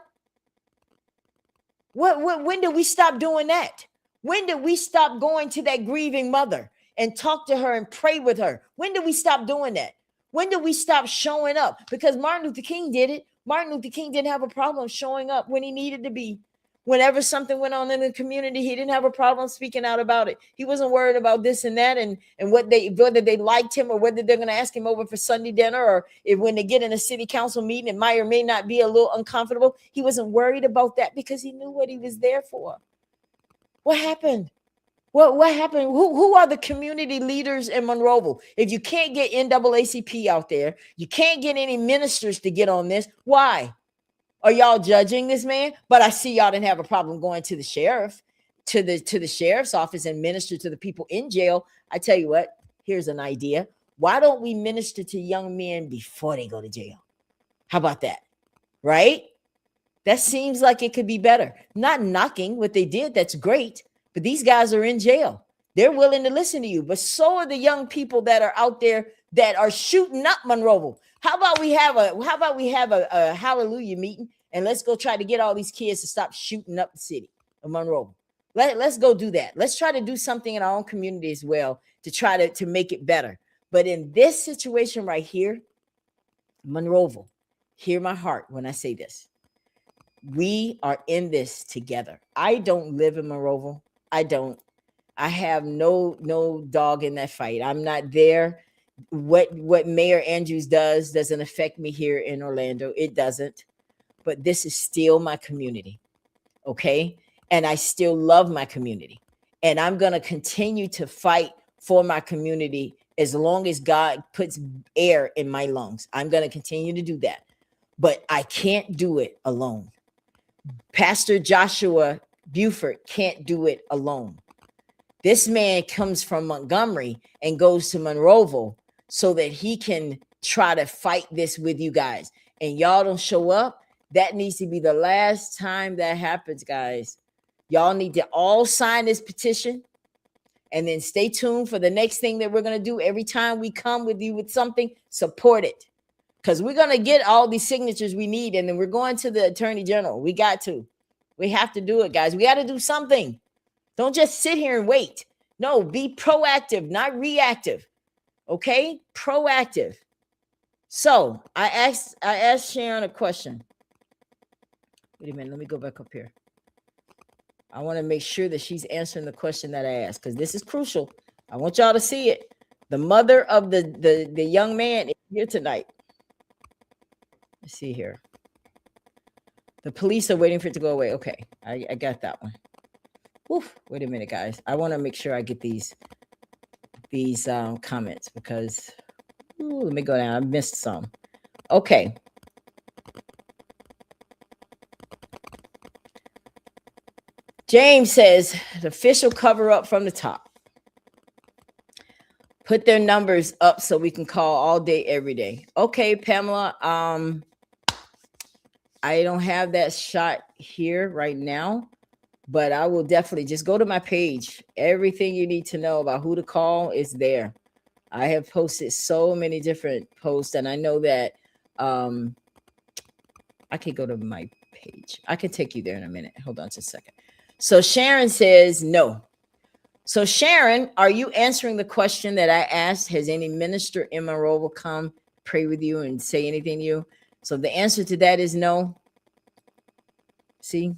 When did we stop doing that? When did we stop going to that grieving mother and talk to her and pray with her? When did we stop doing that? When did we stop showing up? Because Martin Luther King did it. Martin Luther King didn't have a problem showing up when he needed to be. Whenever something went on in the community, he didn't have a problem speaking out about it. He wasn't worried about this and that and whether they liked him or whether they're going to ask him over for Sunday dinner, or if when they get in a city council meeting, it might or may not be a little uncomfortable. He wasn't worried about that because he knew what he was there for. What happened? What happened? Who are the community leaders in Monroeville? If you can't get NAACP out there, you can't get any ministers to get on this. Why? Are y'all judging this man? But I see y'all didn't have a problem going to the sheriff, to the sheriff's office and minister to the people in jail. I tell you what, here's an idea. Why don't we minister to young men before they go to jail? How about that? Right? That seems like it could be better. Not knocking what they did. That's great. But these guys are in jail. They're willing to listen to you. But so are the young people that are out there that are shooting up Monroeville. How about we have a hallelujah meeting and let's go try to get all these kids to stop shooting up the city of Monroeville. Let's go do that. Let's try to do something in our own community as well to try to make it better. But in this situation right here, Monroeville, hear my heart when I say this. We are in this together. I don't live in Monroeville. I don't. I have no dog in that fight. I'm not there. What Mayor Andrews does doesn't affect me here in Orlando. It doesn't. But this is still my community. Okay? And I still love my community. And I'm going to continue to fight for my community as long as God puts air in my lungs. I'm going to continue to do that. But I can't do it alone. Pastor Joshua Buford can't do it alone. This man comes from Montgomery and goes to Monroeville so that he can try to fight this with you guys. And y'all don't show up. That needs to be the last time that happens, guys. Y'all need to all sign this petition and then stay tuned for the next thing that we're going to do. Every time we come with you with something, support it. Because we're going to get all these signatures we need. And then we're going to the Attorney General. We got to. We have to do it, guys. We got to do something. Don't just sit here and wait. No, be proactive, not reactive. Okay? Proactive. So I asked Sharon a question. Wait a minute. Let me go back up here. I want to make sure that she's answering the question that I asked because this is crucial. I want y'all to see it. The mother of the young man is here tonight. Let's see here. The police are waiting for it to go away. Okay, I got that one. Oof, wait a minute, guys. I want to make sure I get these comments because let me go down. I missed some. Okay. James says the official cover up from the top. Put their numbers up so we can call all day, every day. Okay, Pamela. I don't have that shot here right now, but I will definitely just go to my page. Everything you need to know about who to call is there. I have posted so many different posts, and I know that I can go to my page. I can take you there in a minute. Hold on just a second. So Sharon says no. So Sharon, are you answering the question that I asked? Has any minister in Monroeville come pray with you and say anything to you? So the answer to that is no. See,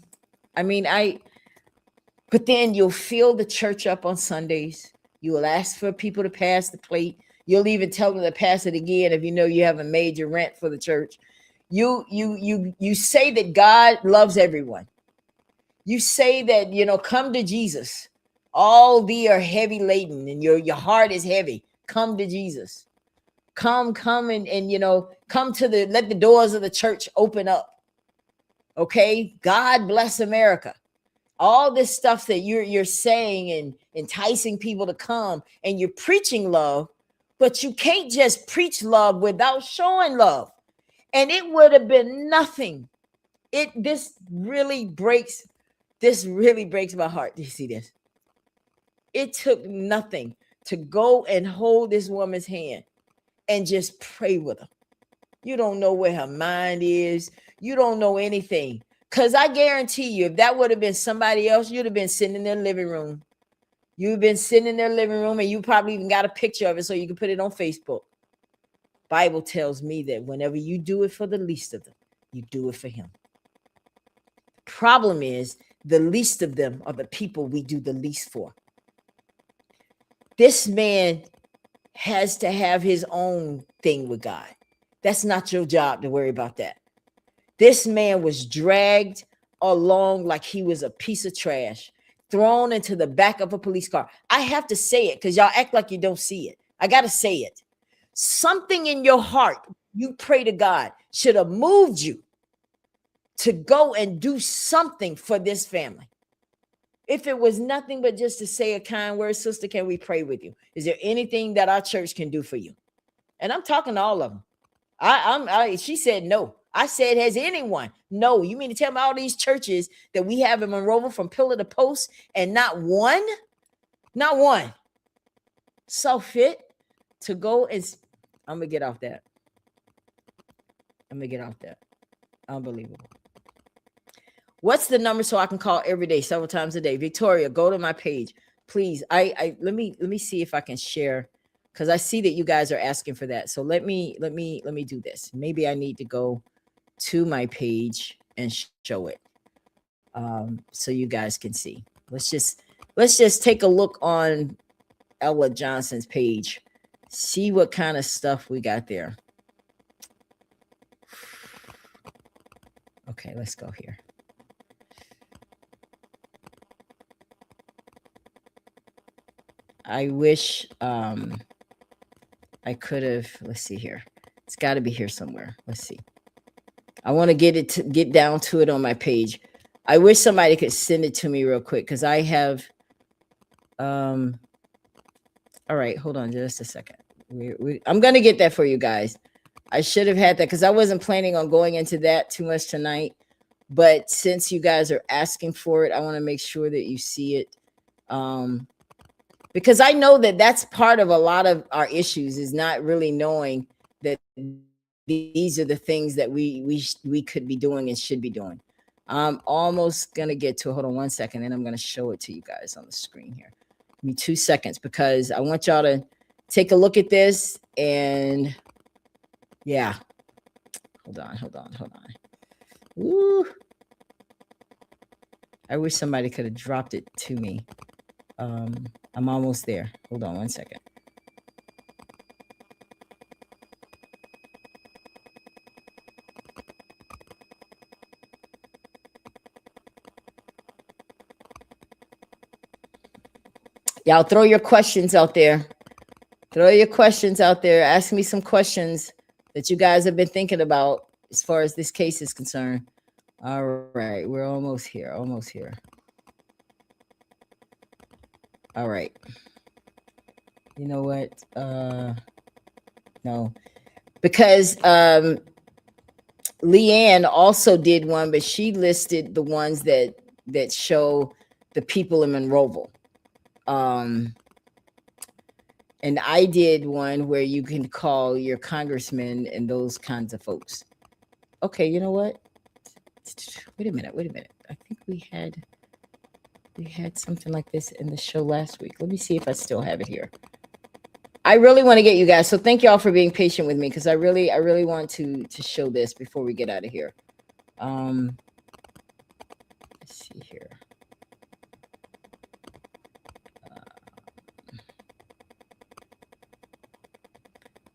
I mean, but then you'll fill the church up on Sundays. You will ask for people to pass the plate. You'll even tell them to pass it again if you know you have a major rent for the church. You say that God loves everyone. You say that, come to Jesus. All thee are heavy laden and your heart is heavy. Come to Jesus. Come and come to let the doors of the church open up. Okay. God bless America. All this stuff that you're saying and enticing people to come, and you're preaching love, but you can't just preach love without showing love. And it would have been nothing. This really breaks my heart. Do you see this? It took nothing to go and hold this woman's hand and just pray with her. You don't know where her mind is. You don't know anything. Because I guarantee you, if that would have been somebody else, you'd have been sitting in their living room. You've been sitting in their living room, and you probably even got a picture of it so you can put it on Facebook. Bible tells me that whenever you do it for the least of them, you do it for him. Problem is, the least of them are the people we do the least for. This man has to have his own thing with God. That's not your job to worry about that. This man was dragged along like he was a piece of trash, thrown into the back of a police car. I have to say it because y'all act like you don't see it. I got to say it. Something in your heart, you pray to God, should have moved you to go and do something for this family. If it was nothing but just to say a kind word, sister, can we pray with you? Is there anything that our church can do for you? And I'm talking to all of them. She said no. I said, has anyone? No. You mean to tell me all these churches that we have in Monroeville from pillar to post and not one? Not one. So fit to go and I'm going to get off that. Unbelievable. What's the number so I can call every day, several times a day? Victoria, go to my page, please. Let me see if I can share, because I see that you guys are asking for that. So let me do this. Maybe I need to go to my page and show it, so you guys can see. Let's just take a look on Ella Johnson's page, see what kind of stuff we got there. Okay, let's go here. I wish I could have, let's see here. It's got to be here somewhere. Let's see. I want to get down to it on my page. I wish somebody could send it to me real quick because I have all right, hold on just a second. I'm going to get that for you guys. I should have had that because I wasn't planning on going into that too much tonight. But since you guys are asking for it, I want to make sure that you see it. Because I know that that's part of a lot of our issues is not really knowing that these are the things that we could be doing and should be doing. I'm almost going to get to it. Hold on 1 second. And I'm going to show it to you guys on the screen here. Give me 2 seconds because I want y'all to take a look at this and yeah. Hold on. Woo. I wish somebody could have dropped it to me. I'm almost there. Hold on 1 second. Y'all throw your questions out there. Ask me some questions that you guys have been thinking about as far as this case is concerned. All right, we're almost here. All right. You know what? No. Because Leanne also did one, but she listed the ones that show the people in Monroeville. And I did one where you can call your congressman and those kinds of folks. Okay, you know what? Wait a minute. I think we had something like this in the show last week. Let me see if I still have it here. I really want to get you guys. So thank y'all for being patient with me because I really want to show this before we get out of here. Let's see here.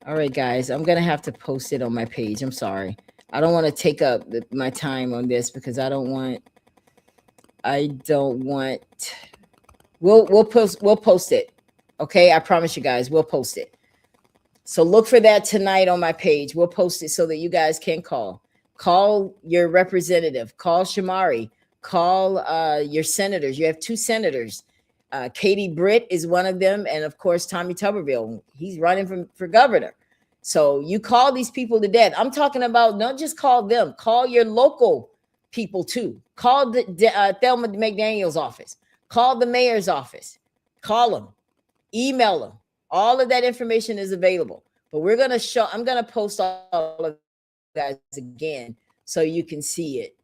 All right, guys, I'm going to have to post it on my page. I'm sorry. I don't want to take up my time on this because I don't want, we'll post it. Okay. I promise you guys, we'll post it. So look for that tonight on my page. We'll post it so that you guys can call your representative, call Shamari, call your senators. You have 2 senators. Katie Britt is one of them. And of course, Tommy Tuberville, he's running for governor. So you call these people to death. I'm talking about not just call them, call your local people too. Call the Thelma McDaniel's office, call the mayor's office, call them, email them. All of that information is available, but I'm going to post all of guys again so you can see it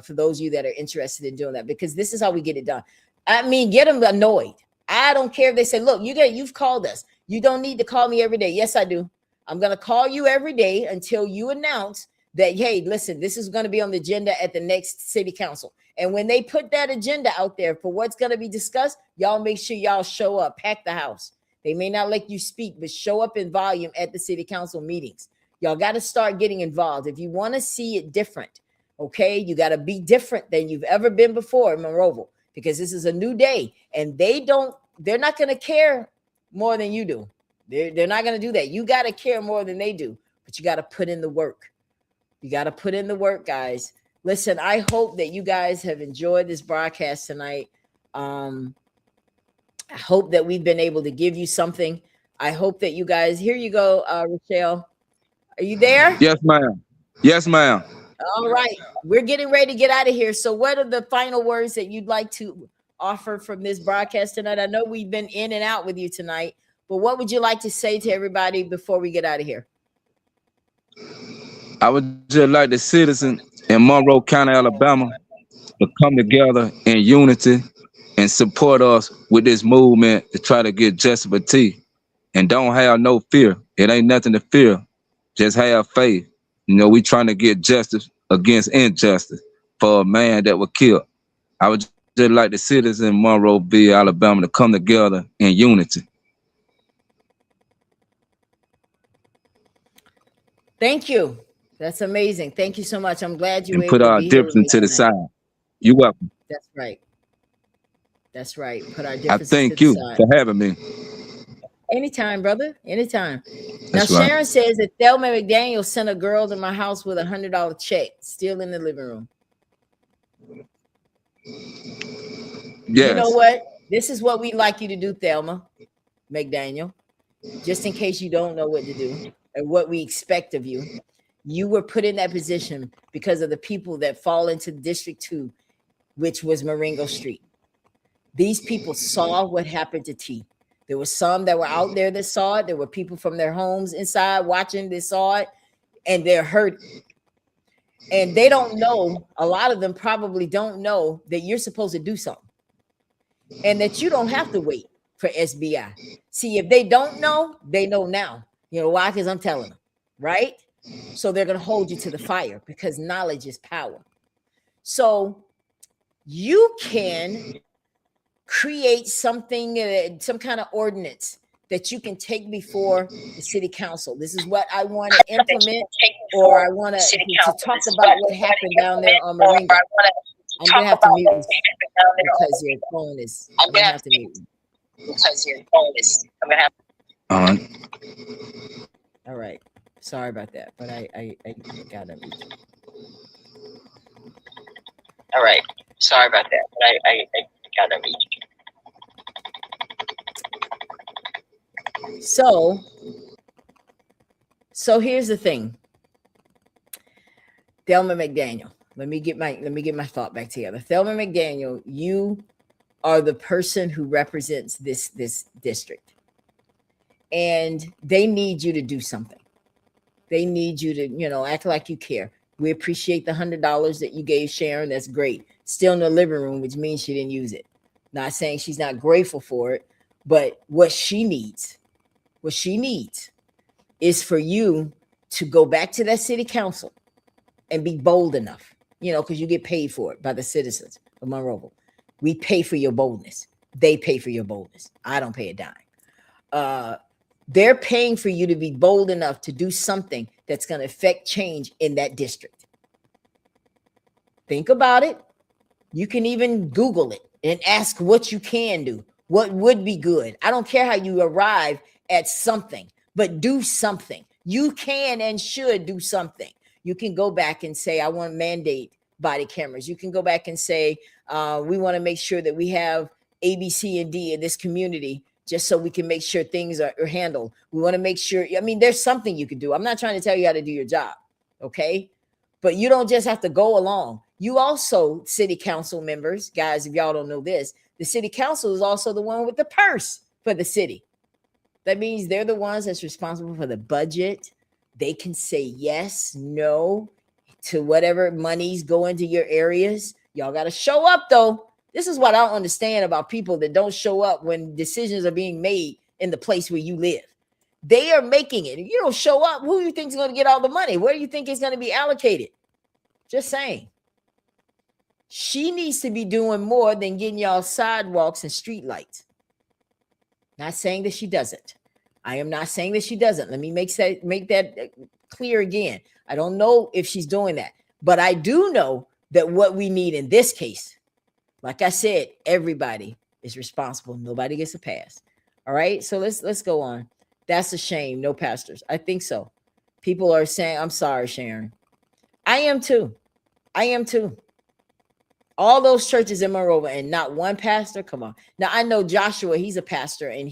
for those of you that are interested in doing that, because this is how we get it done. I mean, get them annoyed. I don't care if they say, look, you've called us. You don't need to call me every day. Yes, I do. I'm going to call you every day until you announce that, hey, listen, this is going to be on the agenda at the next city council. And when they put that agenda out there for what's going to be discussed, y'all make sure y'all show up, pack the house. They may not let you speak, but show up in volume at the city council meetings. Y'all got to start getting involved. If you want to see it different, okay, you got to be different than you've ever been before in Monroeville, because this is a new day, and they're not going to care more than you do. They're not going to do that. You got to care more than they do, but you got to put in the work. You got to put in the work, guys. Listen, I hope that you guys have enjoyed this broadcast tonight. I hope that we've been able to give you something. I hope that you guys, here you go, Rochelle. Are you there? Yes, ma'am. Yes, ma'am. All right. We're getting ready to get out of here. So what are the final words that you'd like to offer from this broadcast tonight? I know we've been in and out with you tonight, but what would you like to say to everybody before we get out of here? I would just like the citizens in Monroe County, Alabama, to come together in unity and support us with this movement to try to get justice for T. And don't have no fear. It ain't nothing to fear. Just have faith. You know, we trying to get justice against injustice for a man that was killed. I would just like the citizens in Monroeville, Alabama, to come together in unity. Thank you. That's amazing. Thank you so much. I'm glad you and were put able to our be here with difference me to the tonight. side. You're welcome. That's right. That's right. Put our I differences thank to you the side. for having me. Anytime, brother. Anytime. That's now, right. Sharon says that Thelma McDaniel sent a girl to my house with $100 check, still in the living room. Yes. You know what? This is what we'd like you to do, Thelma McDaniel, just in case you don't know what to do and what we expect of you. You were put in that position because of the people that fall into District 2, which was Marengo Street. These people saw what happened to T. There were some that were out there that saw it. There were people from their homes inside watching that saw it, and they're hurt. And they don't know, a lot of them probably don't know that you're supposed to do something and that you don't have to wait for SBI. See, if they don't know, they know now. You know why? Because I'm telling them, right? So they're going to hold you to the fire because knowledge is power. So you can create something, some kind of ordinance that you can take before the city council. This is what I want to implement, or I want to talk about what happened down there on Marengo. I'm going to have to mute you because your phone is, I'm going to have to mute you. Because your phone is, I'm going to have to. All right. All right. Sorry about that, but I got to mute you. All right. Sorry about that, but I got to mute you. So here's the thing. Thelma McDaniel. Let me get my thought back together. Thelma McDaniel, you are the person who represents this district. And they need you to do something. They need you to, act like you care. We appreciate the $100 that you gave Sharon. That's great. Still in the living room, which means she didn't use it. Not saying she's not grateful for it, but what she needs is for you to go back to that city council and be bold enough, because you get paid for it by the citizens of Monroeville. We pay for your boldness. They pay for your boldness. I don't pay a dime. They're paying for you to be bold enough to do something that's going to affect change in that district. Think about it. You can even Google it and ask what you can do, what would be good. I don't care how you arrive at something, but do something. You can and should do something. You can go back and say, I want to mandate body cameras. You can go back and say, we want to make sure that we have A, B, C, and D in this community, just so we can make sure things are handled. We want to make sure, there's something you can do. I'm not trying to tell you how to do your job, okay? But you don't just have to go along. You also, city council members, guys, if y'all don't know this, the city council is also the one with the purse for the city. That means they're the ones that's responsible for the budget. They can say yes, no to whatever monies go into your areas. Y'all got to show up, though. This is what I don't understand about people that don't show up when decisions are being made in the place where you live. They are making it. If you don't show up, who do you think is going to get all the money? Where do you think it's going to be allocated? Just saying. She needs to be doing more than getting y'all sidewalks and street lights. Not saying that she doesn't. I am not saying that she doesn't. Let me make that clear again. I don't know if she's doing that, but I do know that what we need in this case, like I said, everybody is responsible. Nobody gets a pass. All right. So let's go on. That's a shame. No pastors. I think so. People are saying, I'm sorry, Sharon. I am too. All those churches in Monroeville and not one pastor. Come on. Now I know Joshua, he's a pastor, and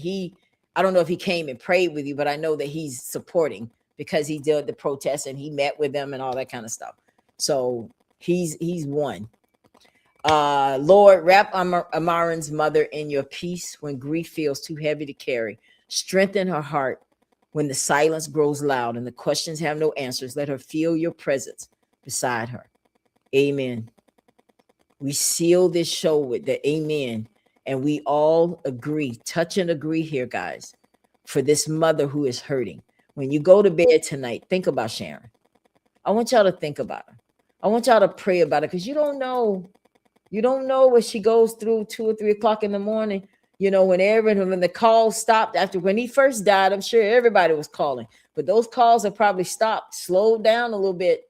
I don't know if he came and prayed with you, but I know that he's supporting because he did the protest and he met with them and all that kind of stuff. So he's one. Lord, wrap Ammarin's mother in your peace when grief feels too heavy to carry. Strengthen her heart when the silence grows loud and the questions have no answers. Let her feel your presence beside her. Amen. We seal this show with the amen. And we all agree, touch and agree here, guys, for this mother who is hurting. When you go to bed tonight, think about Sharon. I want y'all to think about her. I want y'all to pray about it, because you don't know. You don't know what she goes through 2 or 3 o'clock in the morning. You know, when the calls stopped when he first died, I'm sure everybody was calling. But those calls have probably stopped, slowed down a little bit.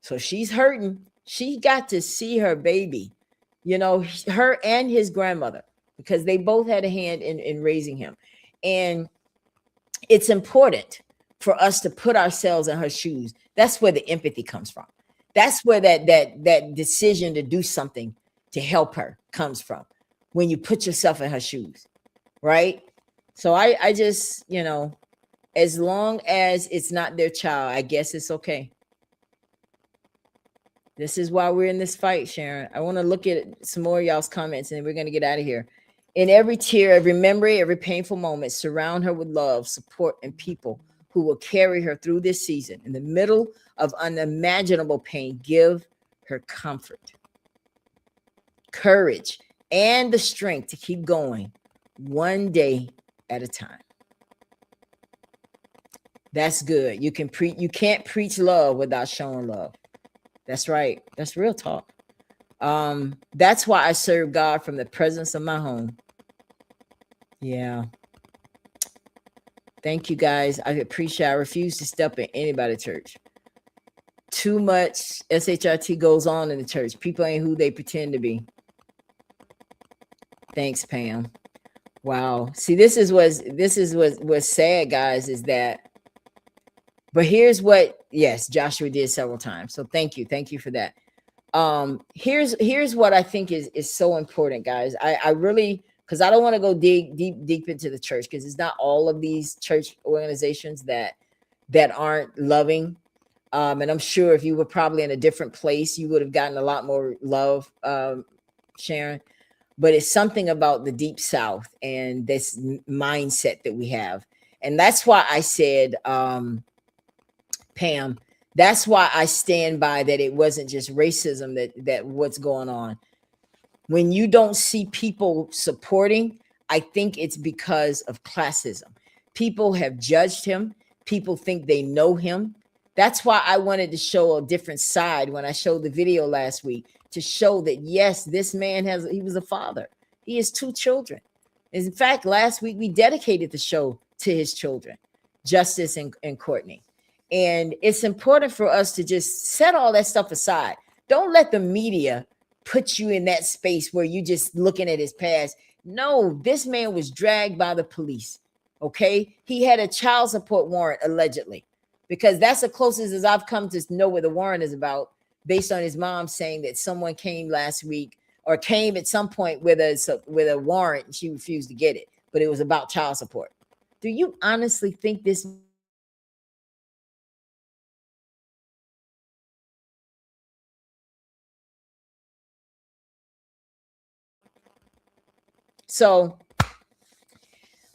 So she's hurting. She got to see her baby, you know, her and his grandmother, because they both had a hand in raising him. And it's important for us to put ourselves in her shoes. That's where the empathy comes from. That's where that decision to do something to help her comes from, when you put yourself in her shoes, right? So I just, you know, as long as it's not their child, I guess it's okay. This is why we're in this fight, Sharon. I want to look at some more of y'all's comments, and we're going to get out of here. In every tear, every memory, every painful moment, surround her with love, support, and people who will carry her through this season. In the middle of unimaginable pain, give her comfort, courage, and the strength to keep going one day at a time. That's good. You can't preach love without showing love. That's right. That's real talk. That's why I serve God from the presence of my home. Yeah. Thank you, guys. I appreciate it. I refuse to step in anybody's church. Too much SHIT goes on in the church. People ain't who they pretend to be. Thanks, Pam. Wow. See, this is what's sad, guys, is that. But here's what, yes, Joshua did several times. So thank you for that. Here's what I think is so important, guys. I really, because I don't want to go deep into the church, because it's not all of these church organizations that aren't loving. And I'm sure if you were probably in a different place, you would have gotten a lot more love, Sharon. But it's something about the Deep South and this mindset that we have. And that's why I said, Pam, that's why I stand by that it wasn't just racism that what's going on. When you don't see people supporting, I think it's because of classism. People have judged him. People think they know him. That's why I wanted to show a different side when I showed the video last week, to show that, yes, this man he was a father. He has 2 children. In fact, last week we dedicated the show to his children, Justice and Courtney. And it's important for us to just set all that stuff aside. Don't let the media put you in that space where you just looking at his past. No, this man was dragged by the police. Okay. He had a child support warrant, allegedly, because that's the closest as I've come to know what the warrant is about, based on his mom saying that someone came last week, or came at some point with a warrant, and she refused to get it, but it was about child support. Do you honestly think this? So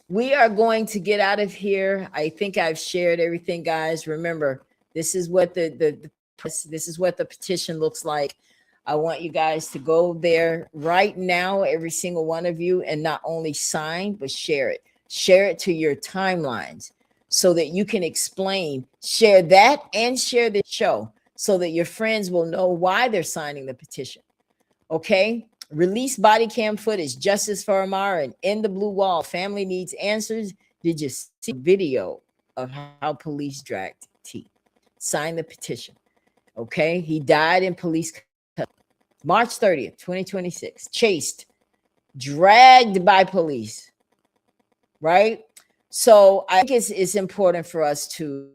we are going to get out of here. I think I've shared everything, guys. Remember, this is what this is what the petition looks like. I want you guys to go there right now, every single one of you, and not only sign, but share it. Share it to your timelines. so that you can explain, share that and share the show so that your friends will know why they're signing the petition. Okay? Release body cam footage, justice for Ammarin, in the blue wall, family needs answers. Did you see video of how police dragged T? Sign the petition. Okay? He died in police custody. March 30th, 2026. Chased, dragged by police. Right? So I think it's important for us to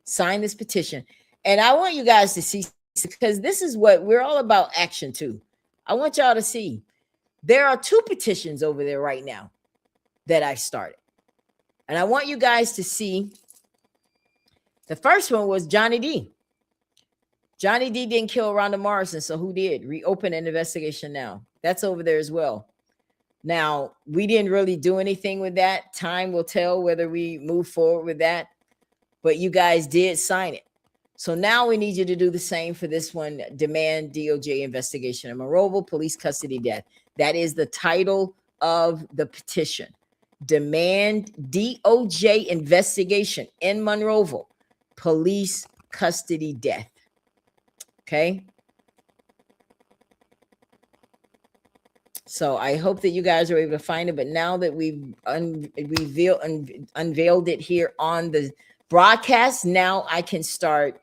sign this petition. And I want you guys to see, because this is what we're all about, action too. I want y'all to see there are 2 petitions over there right now that I started. And I want you guys to see. The first one was Johnny D. Johnny D didn't kill Rhonda Morrison, so who did? Reopen an investigation now. That's over there as well. Now, we didn't really do anything with that. Time will tell whether we move forward with that. But you guys did sign it. So now we need you to do the same for this one. Demand DOJ investigation of Monroeville police custody death. That is the title of the petition. Demand DOJ investigation in Monroeville police custody death. Okay. So I hope that you guys are able to find it. But now that we've unveiled it here on the broadcast, now I can start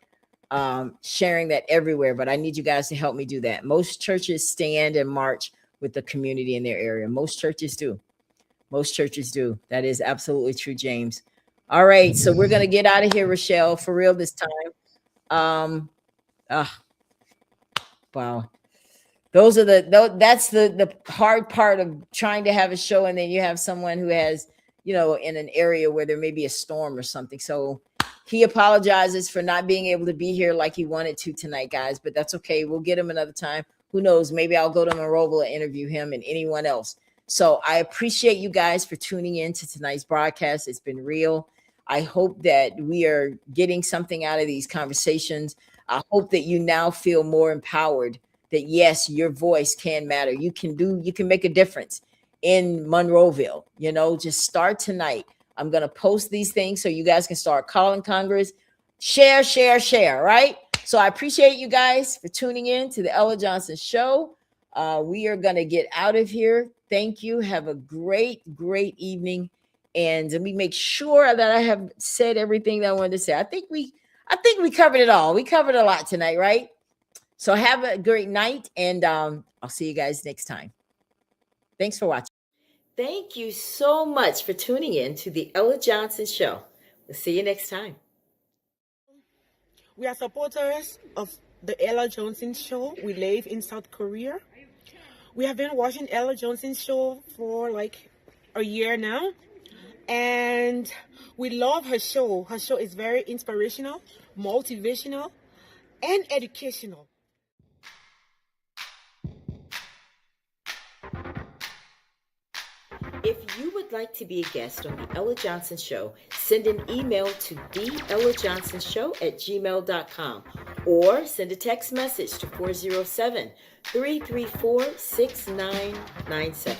sharing that everywhere. But I need you guys to help me do that. Most churches stand and march with the community in their area. Most churches do. Most churches do. That is absolutely true, James. All right. So we're going to get out of here, Rochelle, for real this time. Wow. That's the hard part of trying to have a show. And then you have someone who has, in an area where there may be a storm or something. So he apologizes for not being able to be here like he wanted to tonight, guys, but that's okay. We'll get him another time. Who knows? Maybe I'll go to Monroeville and interview him and anyone else. So I appreciate you guys for tuning in to tonight's broadcast. It's been real. I hope that we are getting something out of these conversations. I hope that you now feel more empowered that yes, your voice can matter. You can make a difference in Monroeville. Just start tonight. I'm going to post these things so you guys can start calling Congress. Share, right? So I appreciate you guys for tuning in to the Ella Johnson Show. We are going to get out of here. Thank you. Have a great evening. And let me make sure that I have said everything that I wanted to say. I think we covered it all. We covered a lot tonight, right? So have a great night, and I'll see you guys next time. Thanks for watching. Thank you so much for tuning in to the Ella Johnson Show. We'll see you next time. We are supporters of the Ella Johnson Show. We live in South Korea. We have been watching Ella Johnson Show for like a year now, and we love her show. Her show is very inspirational, motivational, and educational. If you would like to be a guest on the Ella Johnson Show, send an email to theellajohnsonshow@gmail.com or send a text message to 407-334-6997.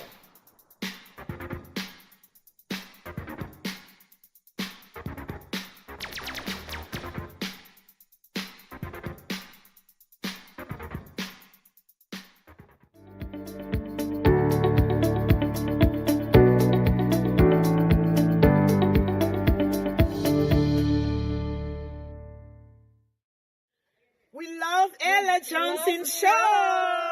We love Ella Johnson Show.